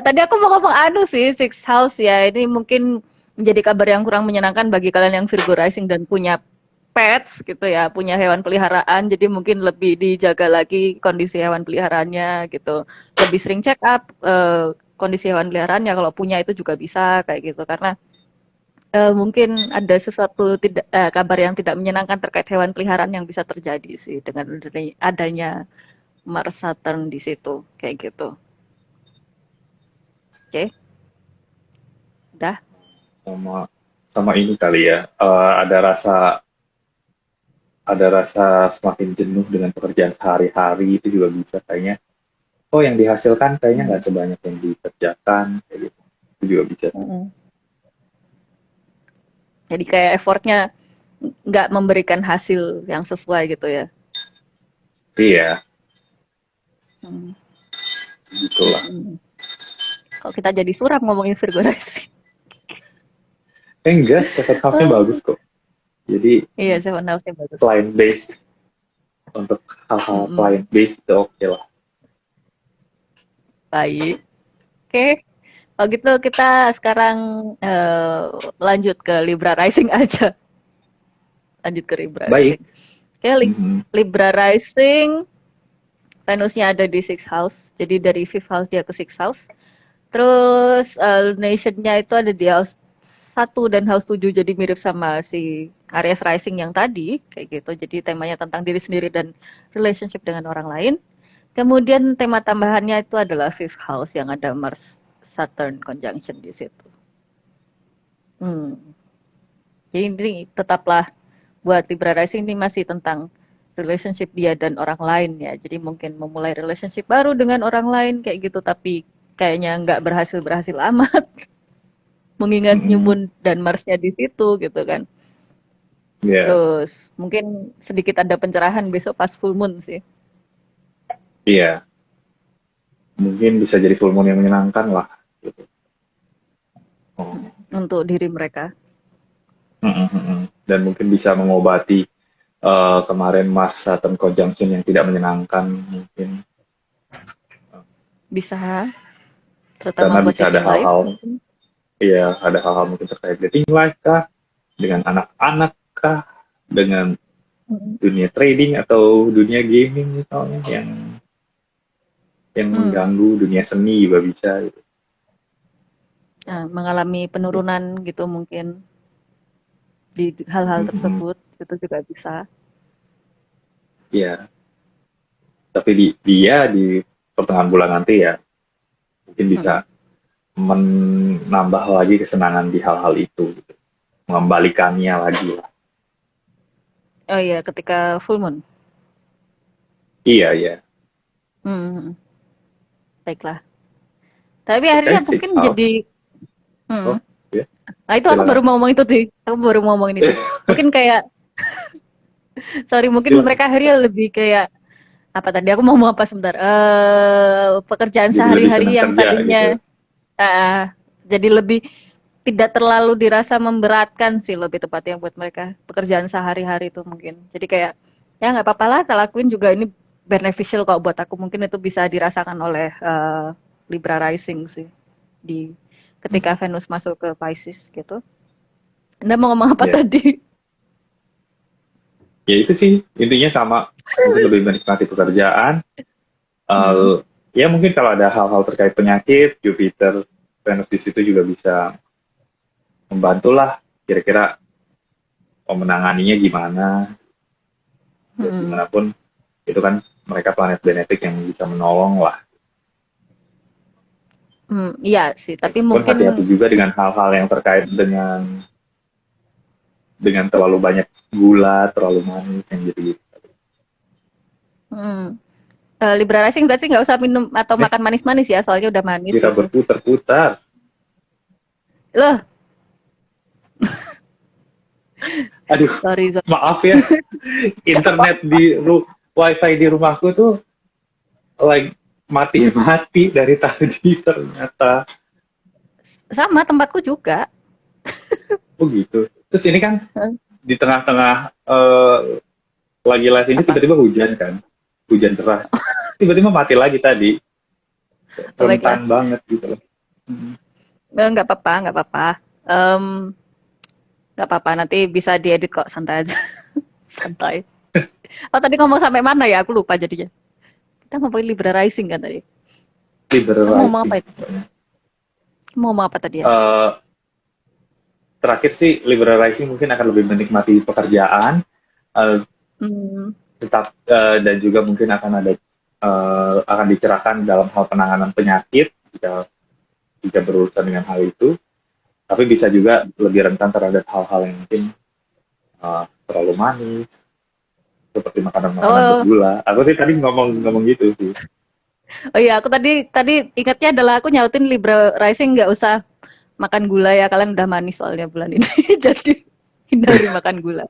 Tadi aku mau ngomong anu sih, Six House ya. Ini mungkin menjadi kabar yang kurang menyenangkan bagi kalian yang Virgo Rising dan punya pets gitu ya, punya hewan peliharaan. Jadi mungkin lebih dijaga lagi kondisi hewan peliharaannya gitu. Lebih sering check up kondisi hewan peliharaannya. Kalau punya itu juga bisa kayak gitu. Karena mungkin ada sesuatu kabar yang tidak menyenangkan terkait hewan peliharaan yang bisa terjadi sih dengan adanya Mars Saturn di situ kayak gitu. Oke, udah. Sama sama ini kali ya. Ada rasa semakin jenuh dengan pekerjaan sehari-hari itu juga bisa kayaknya. Oh, yang dihasilkan kayaknya nggak sebanyak yang dikerjakan kayak gitu. Itu juga bisa sih. Mm-mm. Jadi kayak effortnya nggak memberikan hasil yang sesuai gitu ya. Iya, Hmm. gitulah. Kalau kita jadi suram ngomongin Virgo rising. Enggak, second house-nya bagus kok. Jadi Iya, Seven House-nya bagus. client based, untuk hal-hal Mm-mm. client based itu oke lah. Baik. Oke. Kalau gitu kita sekarang lanjut ke Libra rising aja. Lanjut ke Libra Baik. rising. Oke, Libra rising Venusnya ada di sixth house. Jadi dari fifth house dia ke sixth house. Terus lunation-nya itu ada di house 1 dan house 7, jadi mirip sama si Aries rising yang tadi kayak gitu. Jadi temanya tentang diri sendiri dan relationship dengan orang lain. Kemudian tema tambahannya itu adalah fifth house yang ada Mars Saturn conjunction di situ. Jadi ini tetaplah buat Libra rising ini masih tentang relationship dia dan orang lain ya. Jadi mungkin memulai relationship baru dengan orang lain kayak gitu, tapi kayaknya nggak berhasil amat. Mengingat New Moon dan Mars-nya di situ gitu kan. Yeah. Terus mungkin sedikit ada pencerahan besok pas full moon sih. Iya. Mungkin bisa jadi full moon yang menyenangkan lah. Gitu. Untuk diri mereka. Dan mungkin bisa mengobati kemarin Mars Saturn conjunction yang tidak menyenangkan mungkin. Bisa. Terutama Karena buat bisa ada dating life. hal-hal. Iya, ada hal-hal mungkin terkait dating life kah, dengan anak-anak kah, dengan dunia trading atau dunia gaming misalnya yang mengganggu dunia seni juga bisa gitu. Nah, mengalami penurunan gitu mungkin di hal-hal tersebut itu juga bisa. Iya. Tapi dia di pertengahan bulan nanti ya mungkin bisa menambah lagi kesenangan di hal-hal itu gitu. Mengembalikannya lagi lah. Oh iya, ketika full moon. Iya. Baiklah. Tapi akhirnya mungkin jadi Nah itu aku baru mau ngomong itu sih. Aku baru mau ngomongin itu. Mungkin kayak mungkin mereka akhirnya lebih kayak apa tadi aku mau ngomong apa sebentar. Pekerjaan sehari-hari yang tadinya gitu. Jadi lebih tidak terlalu dirasa memberatkan sih, lebih tepatnya buat mereka. Pekerjaan sehari-hari itu mungkin. Jadi kayak ya nggak apa-apa lah, kita lakuin juga, ini beneficial kok buat aku. Mungkin itu bisa dirasakan oleh Libra rising sih di ketika Venus masuk ke Pisces gitu. Anda mau ngomong apa tadi? Ya itu sih, intinya sama. Mungkin lebih menikmati pekerjaan. Ya mungkin kalau ada hal-hal terkait penyakit, Jupiter, Venus di situ juga bisa membantulah kira-kira menanganinya gimana. Gimana pun, itu kan mereka planet benefic yang bisa menolong lah. Iya sih, tapi meskipun mungkin hati-hati juga dengan hal-hal yang terkait dengan terlalu banyak gula, terlalu manis yang gitu-gitu. Libra rising berarti nggak usah minum atau makan manis-manis ya, soalnya udah manis. Kita gitu. Berputar-putar. Loh. Aduh, sorry. Maaf ya. Internet di wifi di rumahku tuh mati-mati dari tadi ternyata. Sama tempatku juga. Oh gitu. Terus ini kan di tengah-tengah lagi live ini tiba-tiba hujan kan. Hujan deras. Tiba-tiba mati lagi tadi. Rentan banget gitu loh. Nggak apa-apa. Nggak apa-apa, nanti bisa diedit kok, santai aja. Santai. Oh tadi ngomong sampai mana ya? Aku lupa jadinya. Kita ngomongin Libra rising kan tadi. Libra rising. Mau ngomong apa itu? Mau ngomong apa tadi ya? Terakhir sih Libra rising mungkin akan lebih menikmati pekerjaan. Tetap dan juga mungkin akan dicerahkan dalam hal penanganan penyakit jika berurusan dengan hal itu, tapi bisa juga lebih rentan terhadap hal-hal yang mungkin terlalu manis seperti makanan bergula. Aku sih tadi ngomong gitu sih. Oh iya, aku tadi ingatnya adalah aku nyautin Libra rising nggak usah makan gula ya, kalian udah manis soalnya bulan ini. Jadi hindari makan gula.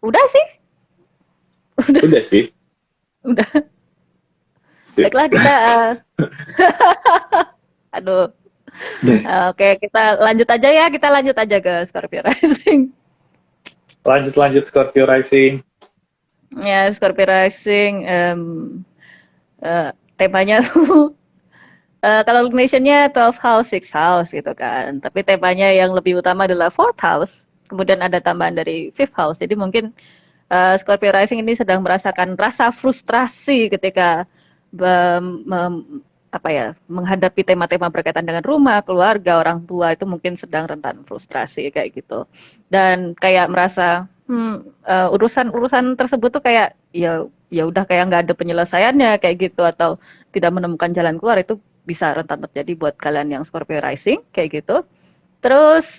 Udah sih, Udah sih. Udah. Sip. Baiklah kita aduh. Oke, kita lanjut aja ya. Kita lanjut aja ke Scorpio Rising. Lanjut Scorpio Rising. Ya, Scorpio Rising temanya tuh kalau luminationnya 12 house, 6 house gitu kan. Tapi temanya yang lebih utama adalah 4th house. Kemudian ada tambahan dari 5th house. Jadi mungkin Scorpio Rising ini sedang merasakan rasa frustrasi ketika apa ya, menghadapi tema-tema berkaitan dengan rumah, keluarga, orang tua itu mungkin sedang rentan frustrasi kayak gitu. Dan kayak merasa urusan-urusan tersebut tuh kayak ya udah kayak nggak ada penyelesaiannya kayak gitu atau tidak menemukan jalan keluar itu bisa rentan terjadi buat kalian yang Scorpio Rising kayak gitu. Terus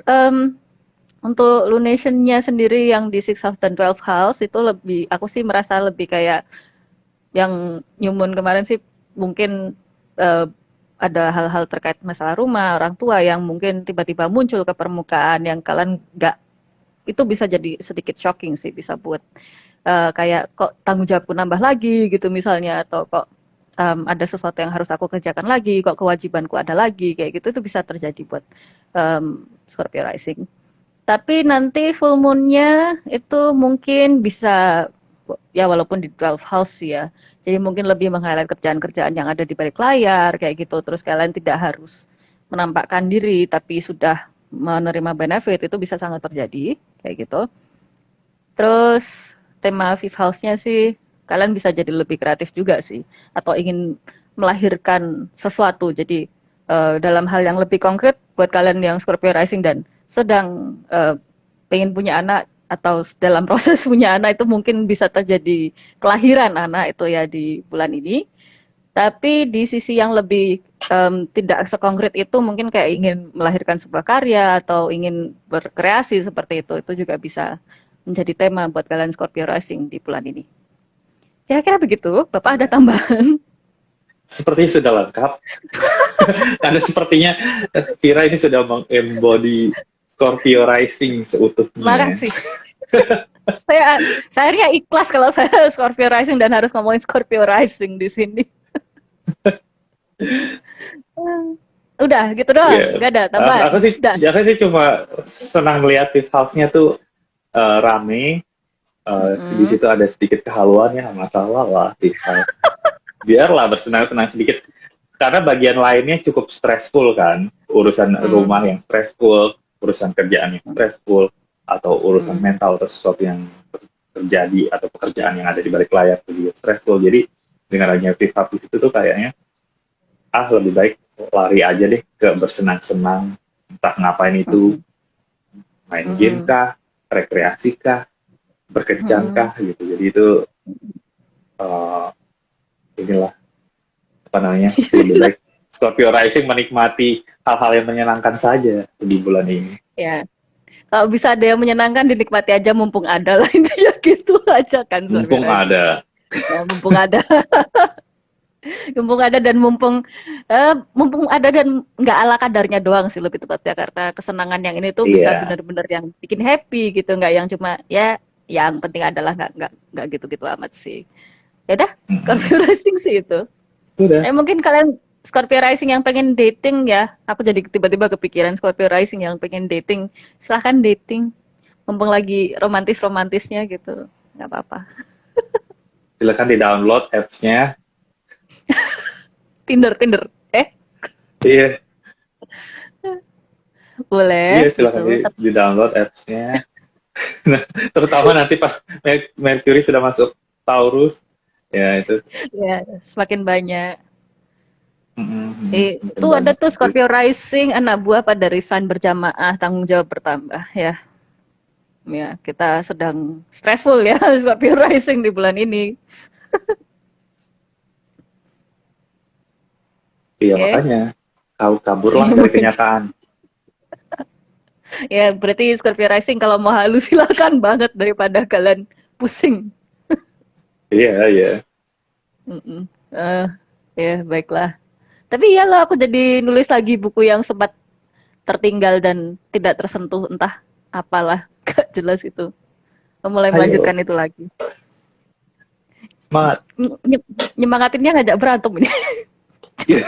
untuk lunationnya sendiri yang di 6 house dan 12 house itu lebih aku sih merasa lebih kayak yang nyumun kemarin sih mungkin uh, ada hal-hal terkait masalah rumah, orang tua yang mungkin tiba-tiba muncul ke permukaan yang kalian nggak itu bisa jadi sedikit shocking sih bisa buat kayak kok tanggung jawabku nambah lagi gitu misalnya atau kok ada sesuatu yang harus aku kerjakan lagi kok kewajibanku ada lagi kayak gitu itu bisa terjadi buat Scorpio Rising. Tapi nanti full moon-nya itu mungkin bisa ya walaupun di 12 house ya. Jadi mungkin lebih meng-highlight kerjaan-kerjaan yang ada di balik layar kayak gitu. Terus kalian tidak harus menampakkan diri tapi sudah menerima benefit itu bisa sangat terjadi kayak gitu. Terus tema fifth house-nya sih kalian bisa jadi lebih kreatif juga sih atau ingin melahirkan sesuatu. Jadi dalam hal yang lebih konkret buat kalian yang Scorpio Rising dan sedang pengen punya anak atau dalam proses punya anak itu mungkin bisa terjadi kelahiran anak itu ya di bulan ini. Tapi di sisi yang lebih tidak sekongkret itu mungkin kayak ingin melahirkan sebuah karya atau ingin berkreasi seperti itu juga bisa menjadi tema buat kalian Scorpio Rising di bulan ini. Kira-kira begitu, Bapak ada tambahan? Sepertinya sudah lengkap. Karena sepertinya Vira ini sudah mengembody Scorpio Rising seutuhnya. Makasih. saya akhirnya ikhlas kalau saya Scorpio Rising dan harus ngomongin Scorpio Rising di sini. Udah gitu doang, nggak ada tambahan. Aku sih cuma senang melihat fifth house-nya tuh rame. Di situ ada sedikit kehaluan ya, masalah lah fifth house. Biarlah bersenang-senang sedikit. Karena bagian lainnya cukup stressful kan, urusan rumah yang stressful, urusan kerjaan yang stressful, atau urusan mental atau sesuatu yang terjadi atau pekerjaan yang ada di balik layar itu juga stressful. Jadi dengan adanya fifth house itu tuh kayaknya lebih baik lari aja deh ke bersenang-senang, entah ngapain itu, main game kah, rekreasi kah, berkencan kah gitu. Jadi itu inilah apa namanya, lebih baik Scorpio Rising menikmati hal-hal yang menyenangkan saja di bulan ini. Ya, kalau bisa ada yang menyenangkan dinikmati aja mumpung ada lah intinya gitu aja kan. Mumpung ada. Ya, mumpung ada. Mumpung ada dan mumpung ada dan nggak ala kadarnya doang sih lebih tepatnya karena kesenangan yang ini tuh bisa benar-benar yang bikin happy gitu nggak yang cuma ya yang penting adalah nggak gitu-gitu amat sih. Ya udah Scorpio Rising sih itu. Mungkin kalian Scorpio Rising yang pengen dating ya, aku jadi tiba-tiba kepikiran Scorpio Rising yang pengen dating, silahkan dating mumpung lagi romantisnya gitu, nggak apa-apa. Silakan di download apps-nya. Tinder. Iya. Boleh. Iya, silakan gitu. di download apps-nya. Nah, terutama nanti pas Mercury sudah masuk Taurus, ya itu. Ya, semakin banyak. Itu ada tuh Scorpio Rising, anak buah pada resign berjamaah, tanggung jawab bertambah ya. Ya, kita sedang stressful ya Scorpio Rising di bulan ini. Iya, makanya kaburlah dari kenyataan. Ya, berarti Scorpio Rising kalau mau halus silakan banget daripada kalian pusing. Iya. Ya, baiklah. Tapi ya lah aku jadi nulis lagi buku yang sempat tertinggal dan tidak tersentuh entah apalah, gak jelas itu. Mulai melanjutkan itu lagi. Semangat. Nyemangatinnya ngajak berantem ini. Iya.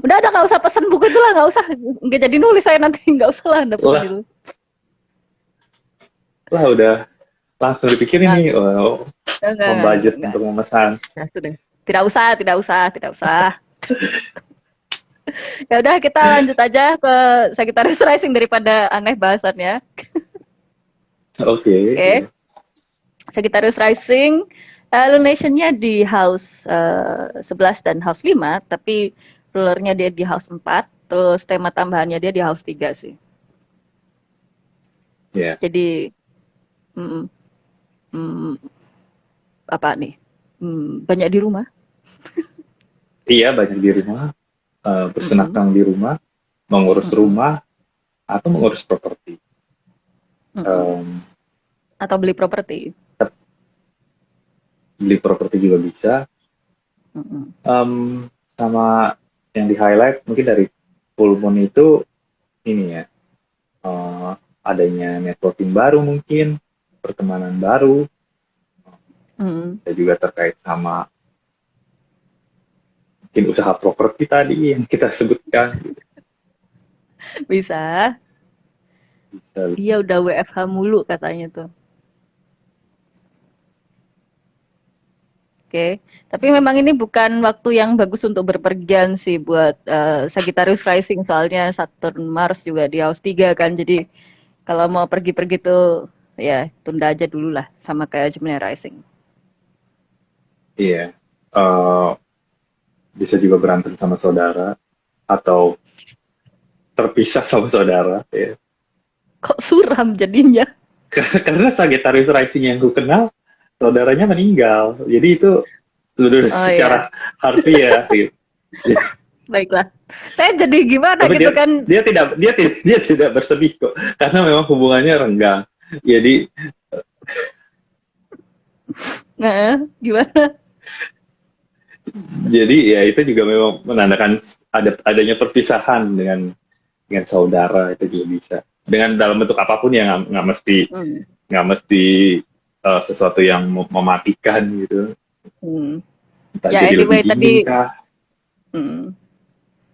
Udah ada, nggak usah pesen buku itu lah, nggak usah, nggak jadi nulis saya nanti, nggak usah lah anda pesen Lah, itu. lah udah langsung dipikirin Nah, nih, oh, enggak, membudget enggak. untuk memesan. Nah, sudah. Tidak usah, tidak usah, tidak usah. Ya udah kita lanjut aja ke Sagittarius Rising daripada aneh bahasannya. Oke. Oke. Sagittarius Rising, lunation-nya di house 11 dan house 5, tapi rulernya dia di house 4, terus tema tambahannya dia di house 3 sih. Ya. Jadi apa nih? Banyak di rumah. Iya, banyak di rumah, bersenang-senang di rumah, mengurus rumah atau mengurus properti. Atau beli properti. Beli properti juga bisa. Sama yang di highlight mungkin dari full moon itu ini ya, adanya networking baru, mungkin pertemanan baru, bisa juga terkait sama mungkin usaha properti tadi yang kita sebutkan. Bisa. Dia udah WFH mulu katanya tuh. Oke, tapi memang ini bukan waktu yang bagus untuk berpergian sih buat Sagittarius Rising, soalnya Saturn Mars juga di house 3 kan. Jadi kalau mau pergi-pergi tuh ya tunda aja dulu lah, sama kayak Gemini Rising. Iya, bisa juga berantem sama saudara atau terpisah sama saudara. Ya. Kok suram jadinya? Karena Sagittarius Rising yang ku kenal, saudaranya meninggal. Jadi itu sudah secara harfiah. Gitu. Baiklah. Saya jadi gimana tapi gitu kan? Dia tidak bersedih kok, karena memang hubungannya renggang. Jadi Nah, gimana? Jadi ya itu juga memang menandakan adanya perpisahan dengan saudara, itu juga bisa. Dengan dalam bentuk apapun ya, nggak mesti sesuatu yang mematikan gitu. Entah Ya jadi anyway lebih tadi. kah?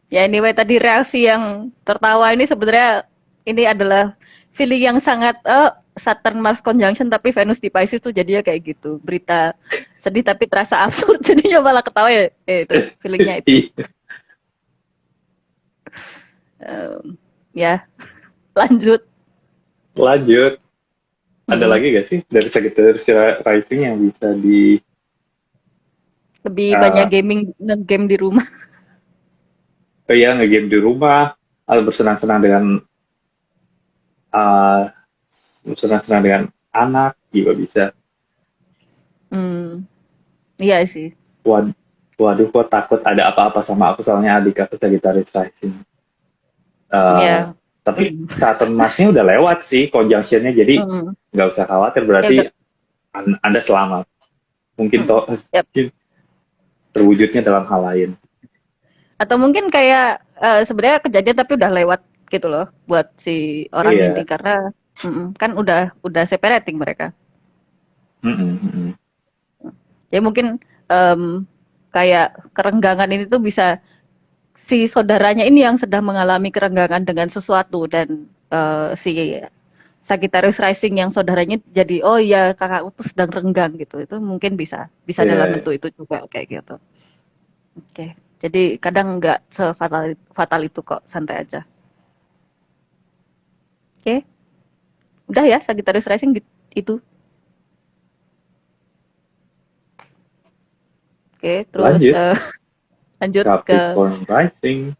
Ya anyway tadi reaksi yang tertawa ini sebenarnya ini adalah feeling yang sangat Saturn Mars conjunction tapi Venus di Pisces tuh jadinya kayak gitu, berita sedih tapi terasa absurd jadinya malah ketawa ya, itu feelingnya itu. Ya lanjut. Ada lagi gak sih dari Sagittarius Rising yang bisa lebih banyak game di rumah? Ya, nge-game di rumah atau bersenang-senang dengan anak juga bisa. Iya sih. Waduh, kok takut ada apa-apa sama aku, soalnya adik aku Sagittarius Rising. Tapi Saturn Mars-nya udah lewat sih conjunction-nya, jadi nggak usah khawatir, berarti Anda selamat. Mungkin terwujudnya dalam hal lain. Atau mungkin kayak sebenarnya kejadian tapi udah lewat gitu loh buat si orang ini, karena kan udah separating mereka. Jadi mungkin kayak kerenggangan ini tuh bisa si saudaranya ini yang sedang mengalami kerenggangan dengan sesuatu, dan si Sagittarius Rising yang saudaranya jadi oh iya kakakku tuh sedang renggang gitu, itu mungkin bisa dalam bentuk itu juga kayak gitu. Oke. Jadi kadang nggak sefatal itu kok, santai aja. Oke. Udah ya Sagittarius Rising itu. Oke, terus lanjut Capricorn Rising.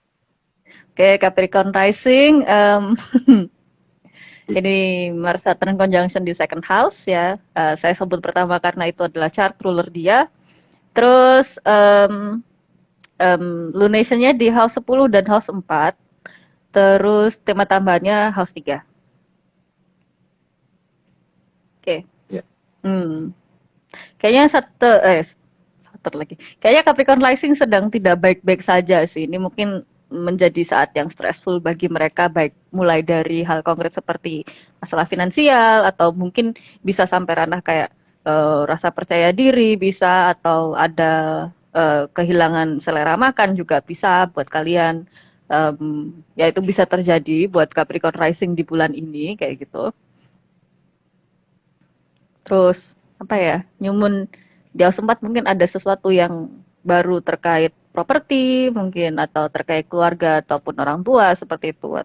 Oke, Capricorn Rising. Ini Mars Saturn conjunction di second house ya. Saya sebut pertama karena itu adalah chart ruler dia. Terus lunation-nya di house 10 dan house 4. Terus tema tambahannya house 3. Oke. Yeah. Kayaknya Kayaknya Capricorn Rising sedang tidak baik-baik saja sih. Ini mungkin menjadi saat yang stressful bagi mereka, baik mulai dari hal konkret seperti masalah finansial atau mungkin bisa sampai ranah kayak rasa percaya diri bisa, atau ada kehilangan selera makan juga bisa buat kalian. Ya itu bisa terjadi buat Capricorn Rising di bulan ini kayak gitu. Terus apa ya? Nyumun di house 4 mungkin ada sesuatu yang baru terkait properti mungkin, atau terkait keluarga ataupun orang tua seperti itu.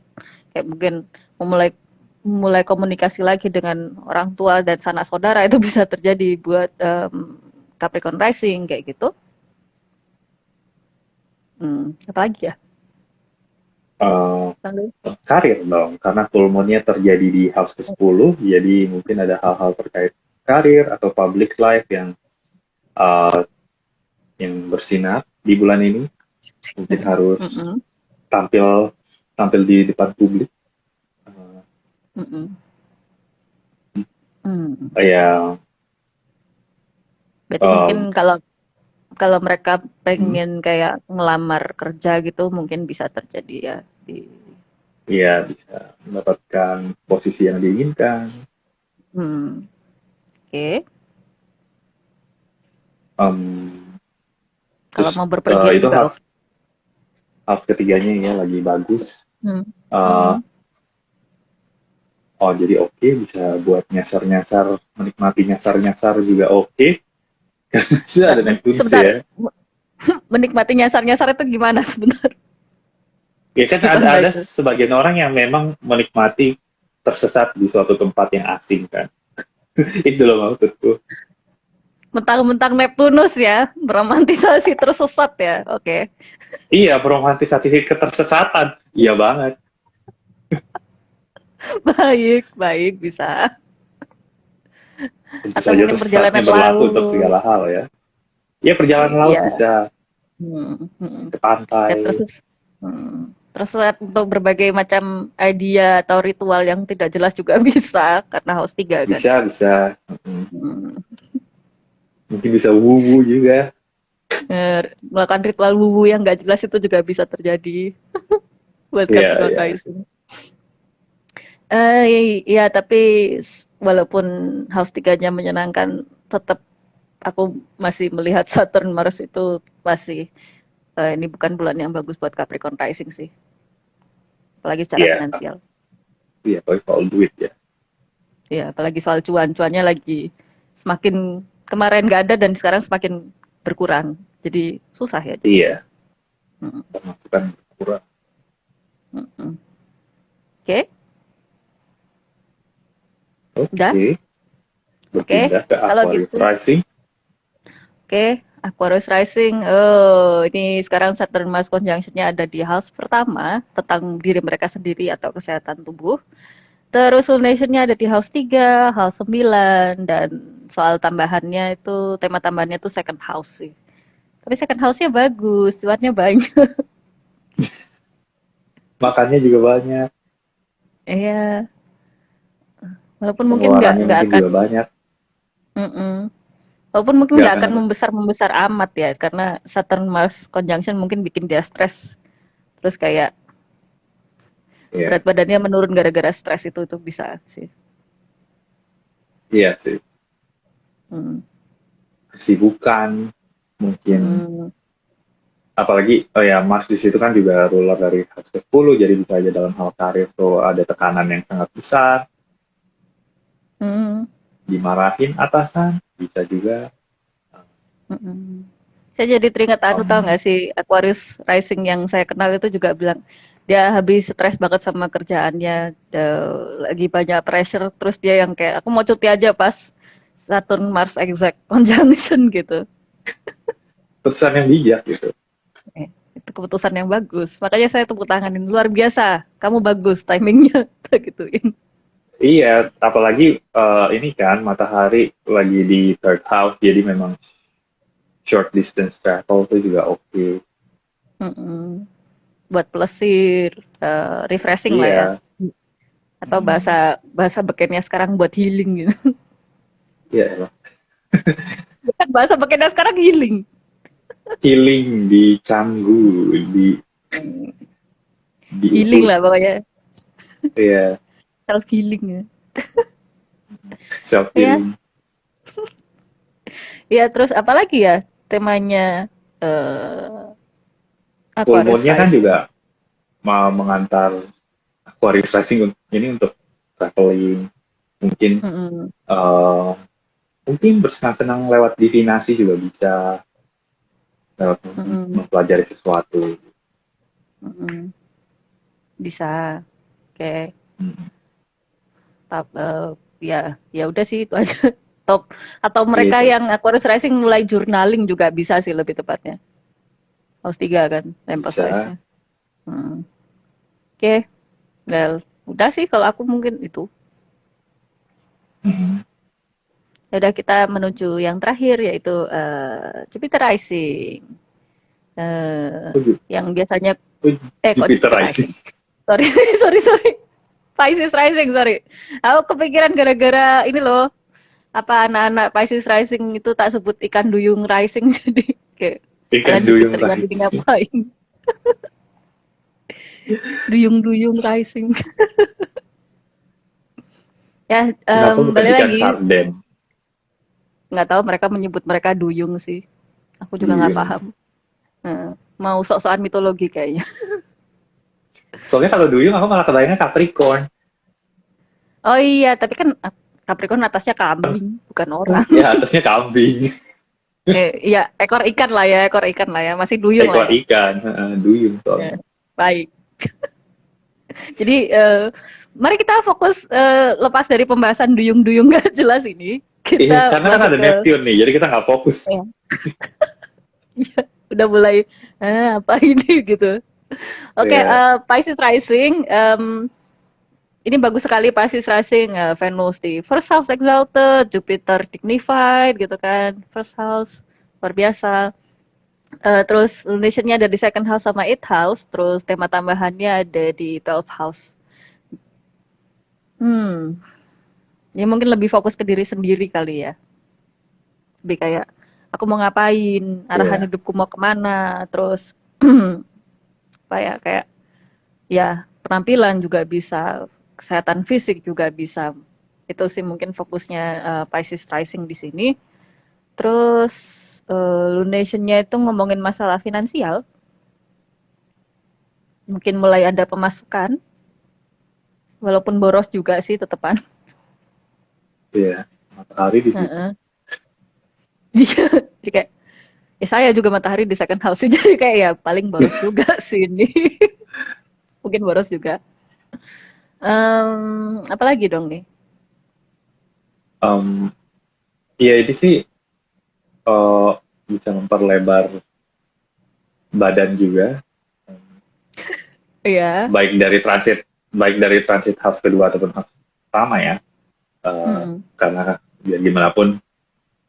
Kayak mungkin memulai mulai komunikasi lagi dengan orang tua dan sanak saudara itu bisa terjadi buat Capricorn Rising kayak gitu. Apa lagi ya? Eh, Lalu, karir dong, karena full moon-nya terjadi di house ke-10, jadi mungkin ada hal-hal terkait karir atau public life uh, yang bersinar di bulan ini. Mungkin harus mm-mm, tampil tampil di depan publik. mm-mm, mm. Ya, Berarti mungkin um, kalau kalau mereka hmm, pengen kayak ngelamar kerja gitu mungkin bisa terjadi ya di ya bisa mendapatkan posisi yang diinginkan. hmm, oke. Um, Kalau terus mau berpergian itu juga oke. house ketiganya ya lagi bagus. Hmm. Uh, Mm-mm. oh jadi oke, bisa buat nyasar-nyasar, menikmati nyasar-nyasar juga oke. Sudah Nah, ada Neptunus sebentar, ya. menikmati nyasar-nyasar itu gimana sebentar? Ya kan Gimana ada itu? sebagian orang yang memang menikmati tersesat di suatu tempat yang asing kan. Itu loh maksudku. Mentang-mentang Neptunus ya, meromantisasi tersesat ya. Oke. Iya, romantisasi ketersesatan. Iya banget. Baik, baik bisa. Tentu Atau saja mungkin perjalanan tersesatnya berlaku untuk laut. segala hal ya. Ya perjalanan laut Iya. bisa Hmm. ke Ya, pantai. tersesat untuk berbagai macam idea atau ritual yang tidak jelas juga bisa karena house 3 kan. Bisa, bisa. Hmm. Mungkin bisa wuwu juga. Melakukan ritual wuwu yang nggak jelas itu juga bisa terjadi buat Iya, Capricorn iya. Rising. Iya, tapi walaupun house 3-nya menyenangkan, tetap aku masih melihat Saturn Mars itu masih ini bukan bulan yang bagus buat Capricorn Rising sih, apalagi secara Iya, finansial. iya, kalau soal duit ya. Ya, apalagi soal cuannya lagi semakin kemarin nggak ada dan sekarang semakin berkurang. Jadi susah ya jadinya. Iya, Mm, pemasukan kurang. mm, mm. Oke, udah. Oke, Oke, berpindah ke kalau Aquarius gitu. Rising. Oke, Aquarius Rising. Oh, ini sekarang Saturn Mars conjunction-nya ada di house pertama tentang diri mereka sendiri atau kesehatan tubuh. Terus lunation-nya ada di house 3, house 9, dan soal tambahannya itu, tema tambahannya itu second house sih. Tapi second house-nya bagus, cuannya banyak. Makannya juga banyak. Iya, walaupun mungkin Pengeluarannya nggak mungkin akan, juga banyak. mm-mm. Walaupun mungkin Nggak nggak akan akan apa. membesar amat ya, karena Saturn Mars conjunction mungkin bikin dia stres, terus kayak Iya, berat badannya menurun gara-gara stres itu bisa sih. iya sih. Hmm. Kesibukan, mungkin Hmm. apalagi oh ya Mars di situ kan juga ruler dari house ke-10, jadi bisa aja dalam hal karir tuh ada tekanan yang sangat besar, Hmm. dimarahin atasan, bisa juga. Hmm. Saya jadi teringat anu, tahu um, nggak sih, Aquarius Rising yang saya kenal itu juga bilang dia habis stres banget sama kerjaannya, lagi banyak pressure, terus dia yang kayak aku mau cuti aja pas Saturn Mars exact conjunction gitu. Keputusan yang bijak gitu. Eh, itu keputusan yang bagus. Makanya saya tepuk tanganin, luar biasa. Kamu bagus timingnya, gituin. Iya, apalagi ini kan matahari lagi di third house, jadi memang short distance travel itu juga oke. Mm-mm. Buat plesir, refreshing lah ya. Iya. Atau bahasa bahasa bekennya sekarang buat healing gitu. Iya, emang. Bahasa bekennya sekarang healing. Healing di Canggu, di Healing Ubud. lah pokoknya. Iya, Self healing ya. self Ya, healing. Ya, terus apalagi ya temanya eh Full Aquarius moon-nya kan Rising. juga mau mengantar Aquarius Rising ini untuk traveling, mungkin Mm-mm, eh, mungkin bersenang-senang lewat divinasi juga bisa, lewat mm-mm, mempelajari sesuatu. mm-mm. Bisa. Oke. Hmm. Ya, ya udah sih itu aja. Top. Atau Iya mereka itu. yang Aquarius Rising mulai journaling juga bisa sih lebih tepatnya. Harus tiga kan Bisa. emphasize-nya. Hmm. Oke, well, udah sih kalau aku mungkin itu. Hmm. Ya udah kita menuju yang terakhir yaitu Jupiter Rising. Eh, Oh, yang biasanya oh, kok Jupiter Jupiter Rising. Rising? Sorry, sorry. Pisces Rising, sorry. Aku kepikiran gara-gara ini loh, apa anak-anak Pisces Rising itu tak sebut ikan duyung rising jadi kayak Ikan kalian duyung Jupiter ikan ini Rising. ngapain? Duyung-duyung rising. Ya, Kenapa bukan balik ikan lagi. sarden? Nggak tahu mereka menyebut mereka duyung sih. Aku juga nggak Duyung. paham. Mau sok-sokan mitologi kayaknya. Soalnya kalau duyung aku malah kebayangnya Capricorn. Oh iya, tapi kan Capricorn atasnya kambing, bukan orang. Ya atasnya kambing. Iya, ekor ikan lah ya, masih duyung lah Ekor ya. ikan. Duyung Ya, soalnya. baik. Jadi mari kita fokus lepas dari pembahasan duyung-duyung gak jelas ini, Iya, kita karena kan masuk ada ke Neptune nih, jadi kita nggak fokus. ya, udah mulai apa ini gitu. Oke, Iya, Pisces Rising, ini bagus sekali Pisces Rising, Venus di first house exalted, Jupiter dignified gitu kan, first house luar biasa. Terus lunationnya ada di second house sama eighth house, terus tema tambahannya ada di 12th house. Hmm, ini mungkin lebih fokus ke diri sendiri kali ya. Lebih kayak aku mau ngapain, arahan iya. hidupku mau kemana, terus apa ya kayak ya penampilan juga bisa, kesehatan fisik juga bisa. Itu sih mungkin fokusnya Pisces Rising di sini. Terus lunationnya itu ngomongin masalah finansial, mungkin mulai ada pemasukan, walaupun boros juga sih tetepan. Iya, matahari di situ. Heeh. Jadi kayak ya saya juga matahari di second house sih, jadi kayak ya paling boros juga sih ini. Mungkin boros juga. Apa lagi dong nih? Em, Iya ini sih eh, bisa memperlebar badan juga, Iya. baik dari transit house kedua ataupun house pertama ya. Mm-mm. Karena biar gimana pun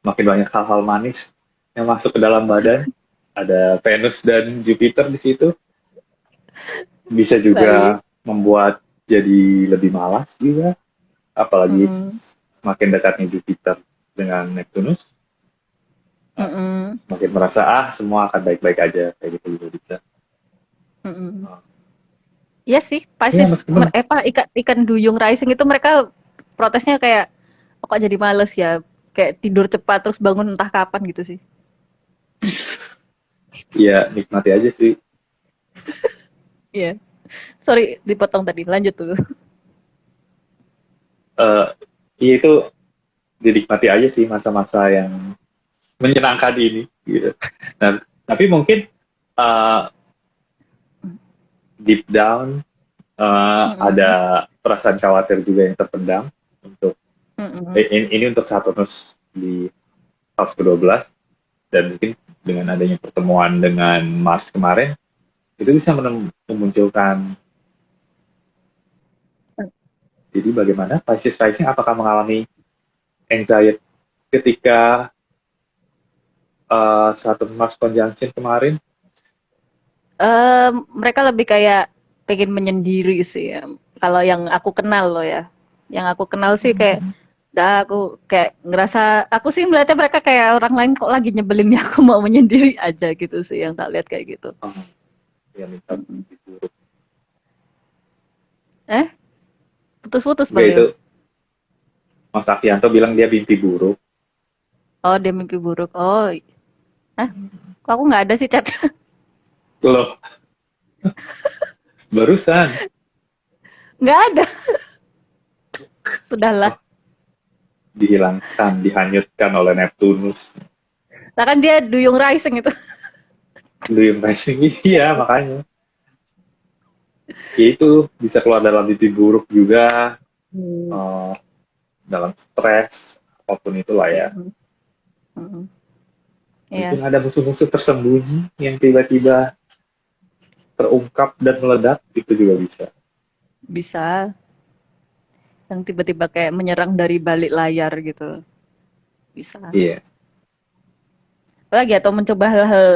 semakin banyak hal-hal manis yang masuk ke dalam badan, ada Venus dan Jupiter di situ, bisa Baik. juga membuat jadi lebih malas juga, apalagi Mm-mm. semakin dekatnya Jupiter dengan Neptunus, Mm-mm. semakin merasa semua akan baik-baik aja kayak gitu juga bisa. Mm-mm. Uh, Iya sih, ya Pisces, meskipun apa ikan duyung rising itu mereka protesnya kayak "Oh, kok jadi males ya, kayak tidur cepat terus bangun entah kapan gitu sih. ya nikmati aja sih. Iya. Sorry dipotong tadi, lanjut dulu. uh, ya itu dinikmati aja sih masa-masa yang menyenangkan ini gitu. Nah, tapi mungkin uh, deep down Mm-mm. ada perasaan khawatir juga yang terpendam untuk Mm-mm. ini untuk Saturnus di house ke-12, dan mungkin dengan adanya pertemuan dengan Mars kemarin itu bisa memunculkan, jadi bagaimana Pisces rising apakah mengalami anxiety ketika Saturn Mars conjunction kemarin. Mereka lebih kayak pengen menyendiri sih ya. Kalau yang aku kenal loh ya. Yang aku kenal sih kayak dah aku kayak ngerasa aku sih melihatnya mereka kayak orang lain kok lagi nyebelin ya aku mau menyendiri aja gitu sih yang tak lihat kayak gitu. Oh, ya minta buruk. Eh, putus-putus Enggak, itu balik. Mas Afianto bilang dia mimpi buruk. Oh, dia mimpi buruk. Oh, ah, kok aku nggak ada sih chat. Loh, barusan. Nggak ada. Sudahlah. Oh, dihilangkan, dihanyutkan oleh Neptunus. Nah kan dia Duyung Rising itu. Duyung Rising, iya makanya. Ya itu bisa keluar dalam mimpi buruk juga, Hmm. eh, dalam stres, apapun itulah ya. Mm-mm. Mm-mm. Mungkin Iya, ada musuh-musuh tersembunyi yang tiba-tiba terungkap dan meledak, itu juga bisa. bisa. Yang tiba-tiba kayak menyerang dari balik layar gitu. Bisa. Iya, Apalagi atau mencoba hal-hal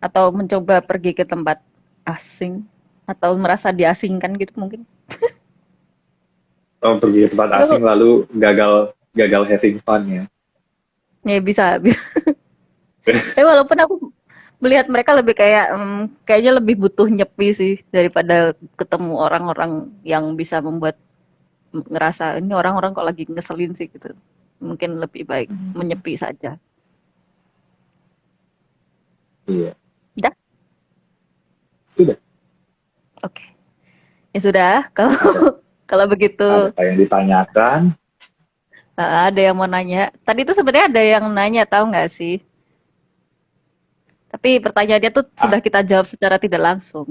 atau mencoba pergi ke tempat asing atau merasa diasingkan gitu mungkin. kalau pergi ke tempat asing Itu lalu gagal gagal having fun ya. ya bisa, bisa. Tapi walaupun aku melihat mereka lebih kayak kayaknya lebih butuh nyepi sih daripada ketemu orang-orang yang bisa membuat ngerasa ini orang-orang kok lagi ngeselin sih gitu. Mungkin lebih baik menyepi saja. Iya, Udah? sudah. Oke. Ya sudah, kalau Ada kalau begitu ada yang ditanyakan. ada yang mau nanya. Tadi itu sebenarnya ada yang nanya tahu nggak sih? Tapi pertanyaannya tuh sudah Ah, kita jawab secara tidak langsung.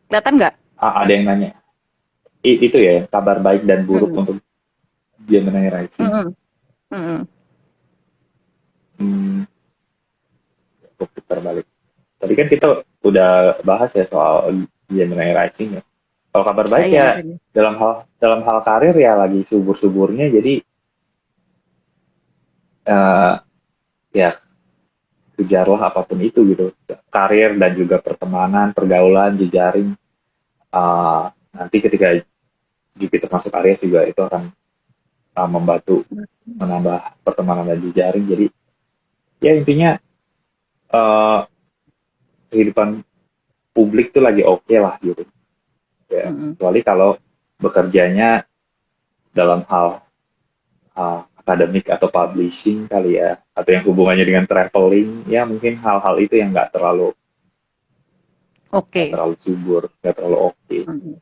Kelihatan nggak? ada yang nanya. Itu ya kabar baik dan buruk Mm-mm. untuk Gemini Rising. Mm-mm. Mm-mm. Hmm, aku putar balik. Tadi kan kita udah bahas ya soal Gemini Rising ya. Kalau kabar Ah, baik iya ya makanya. dalam hal karir ya lagi subur-suburnya, jadi eh, ya kejarlah apapun itu gitu. Karir dan juga pertemanan, pergaulan, jejaring. eh, Nanti ketika Jupiter masuk Aries juga itu akan membantu menambah pertemanan dan jejaring. Jadi ya intinya eh, kehidupan publik tuh lagi oke lah gitu. Ya, Mm-mm. kecuali kalau bekerjanya dalam hal akademik atau publishing kali ya, atau yang hubungannya dengan traveling, ya mungkin hal-hal itu yang nggak Oke. terlalu subur, nggak terlalu oke, Mm-mm.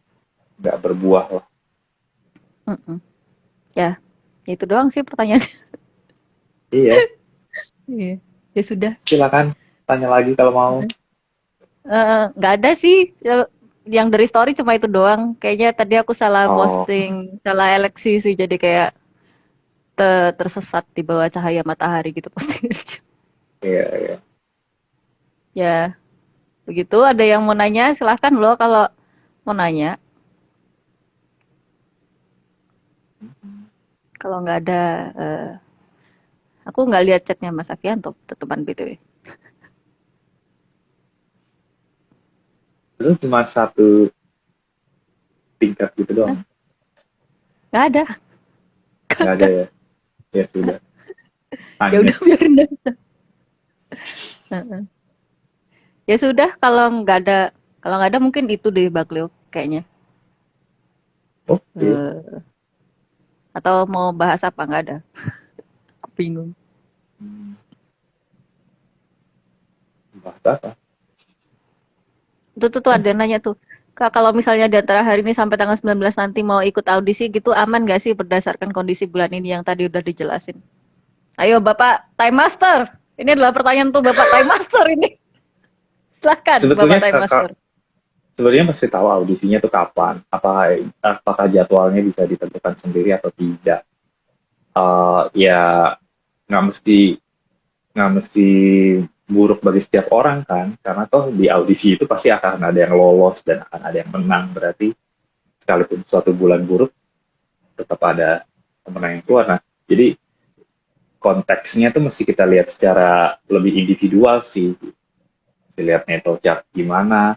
nggak berbuah lah. Mm-mm. Ya, ya itu doang sih pertanyaannya. Iya, Iya. Ya sudah. silakan tanya lagi kalau mau. Nggak ada sih. Yang dari story cuma itu doang. Kayaknya tadi aku salah Oh, posting, salah eleksi sih. Jadi kayak tersesat di bawah cahaya matahari gitu postingannya. iya, iya. Ya, begitu. Ada yang mau nanya, silahkan loh kalau mau nanya. Kalau nggak ada, eh, aku nggak lihat chatnya Mas Afianto, teman BTW. Itu cuma satu tingkat gitu Hah? doang, Nggak ada, nggak nggak ada ada. ya. Ya sudah, Ya udah hanyut. biarin aja. Heeh. Ya sudah, kalau nggak ada mungkin itu deh Baglio kayaknya. Oke, Eh, atau mau bahas apa? Nggak ada. Aku bingung. hmm, bahas apa? Tuh ada yang nanya tuh. Kak, kalau misalnya di antara hari ini sampai tanggal 19 nanti mau ikut audisi gitu, aman nggak sih berdasarkan kondisi bulan ini yang tadi udah dijelasin? Ayo Bapak Time Master. Ini adalah pertanyaan tuh Bapak Time Master ini. Silakan Bapak Sebetulnya Time kakak Master. sebenarnya pasti tahu audisinya tuh kapan, apakah jadwalnya bisa ditentukan sendiri atau tidak. Ya nggak mesti nggak mesti buruk bagi setiap orang kan, karena toh di audisi itu pasti akan ada yang lolos dan akan ada yang menang, berarti sekalipun suatu bulan buruk tetap ada pemenang yang keluar. Nah, jadi konteksnya tuh mesti kita lihat secara lebih individual sih, mesti lihat natal chart gimana,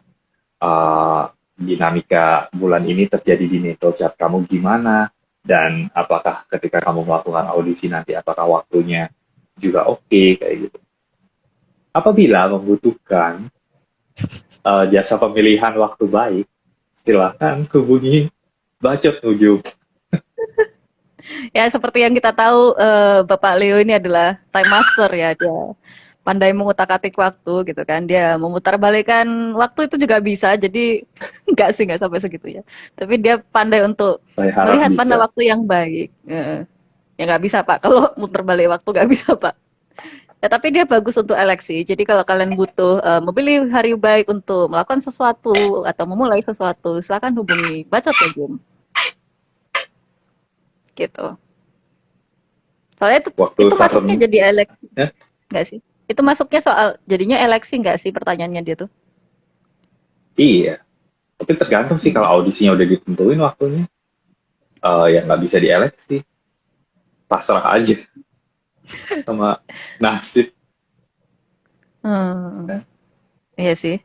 uh, dinamika bulan ini terjadi di natal chart kamu gimana, dan apakah ketika kamu melakukan audisi nanti apakah waktunya juga oke, kayak gitu. Apabila membutuhkan jasa pemilihan waktu baik, silakan hubungi Bacot Ujung. Ya, seperti yang kita tahu, Bapak Leo ini adalah time master ya. Dia pandai mengutak-atik waktu gitu kan. Dia memutarbalikkan waktu itu juga bisa. Jadi nggak sampai segitu ya. Tapi dia pandai untuk Saya harap melihat mana bisa. waktu yang baik. Ya nggak bisa Pak. Kalau muter balik waktu nggak bisa Pak. Ya, tapi dia bagus untuk eleksi. Jadi kalau kalian butuh memilih hari baik untuk melakukan sesuatu atau memulai sesuatu, silakan hubungi Bacot ya, Jum. Gitu. Soalnya Waktu itu masuknya Saturn, jadi eleksi ya? nggak sih? Itu masuknya soal jadinya eleksi nggak sih pertanyaannya dia tuh? Iya. Tapi tergantung sih kalau Hmm. audisinya udah ditentuin waktunya, ya nggak bisa dieleksi. Pasrah aja sama nasib. Hmm. Kan? Iya sih.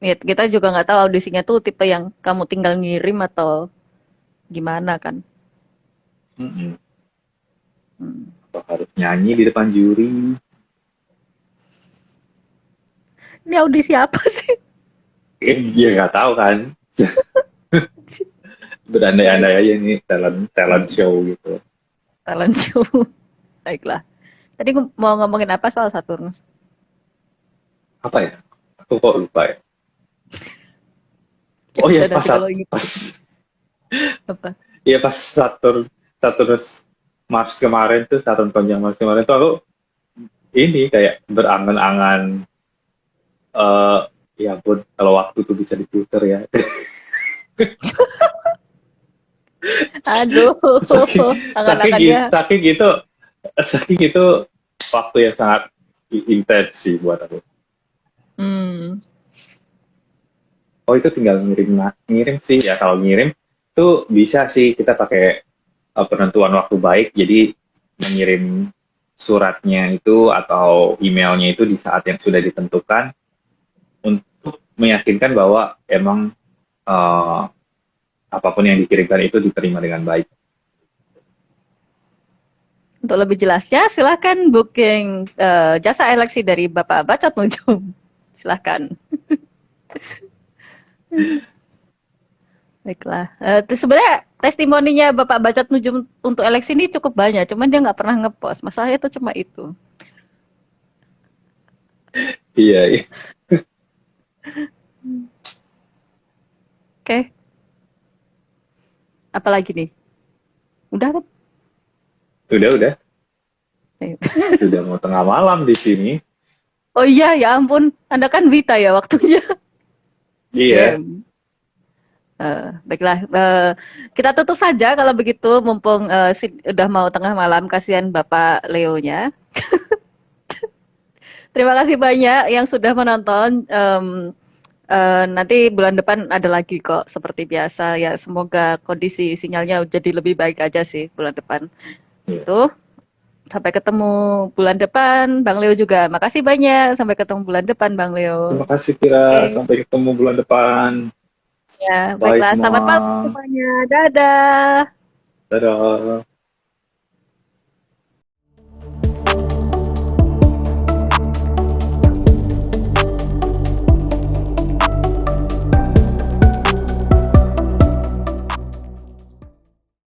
Ya, kita juga nggak tahu audisinya tuh tipe yang kamu tinggal ngirim atau gimana kan? Mm-mm. Hmm. Atau harus nyanyi di depan juri. Ini audisi apa sih? Dia nggak tahu kan. Ya, Berandai-andai aja nih talent talent show gitu. talent show. Baiklah. Tadi mau ngomongin apa soal Saturnus? Apa ya? Aku kok lupa ya. Ya Oh ya udah pas nanti kalau inget pas apa? ya pas Saturnus Mars kemarin tuh Saturn panjang Mars kemarin tuh aku ini kayak berangan-angan, eh ya ampun kalau waktu tuh bisa diputer ya. Aduh, saking angan-angannya. saking itu waktu yang sangat intens sih buat aku. Hmm. Oh itu tinggal ngirim sih ya, kalau ngirim tuh bisa sih kita pakai penentuan waktu baik, jadi mengirim suratnya itu atau emailnya itu di saat yang sudah ditentukan untuk meyakinkan bahwa emang eh, apapun yang dikirimkan itu diterima dengan baik. Untuk lebih jelasnya, silakan booking jasa eleksi dari Bapak Bacot Nujum. Silakan. Baiklah. Terus sebenarnya testimoninya Bapak Bacot Nujum untuk eleksi ini cukup banyak, cuman dia nggak pernah ngepost. Masalahnya itu cuma itu. Iya, iya. Oke, apalagi nih? Udah kan? Udah, Ayo. sudah mau tengah malam di sini. Oh iya, ya ampun. Anda kan Wita ya waktunya. Iya, Damn. Baiklah, kita tutup saja kalau begitu, mumpung udah mau tengah malam, kasihan Bapak Leonya. Terima kasih banyak yang sudah menonton. Nanti bulan depan ada lagi kok, seperti biasa ya. Semoga kondisi sinyalnya jadi lebih baik aja sih bulan depan. iya. Itu sampai ketemu bulan depan, Bang Leo juga. Makasih banyak. Sampai ketemu bulan depan, Bang Terima Leo. kasih Kira, Oke, sampai ketemu bulan depan. ya, Bye baiklah. semua. Selamat malam semuanya. Dadah. Dadah.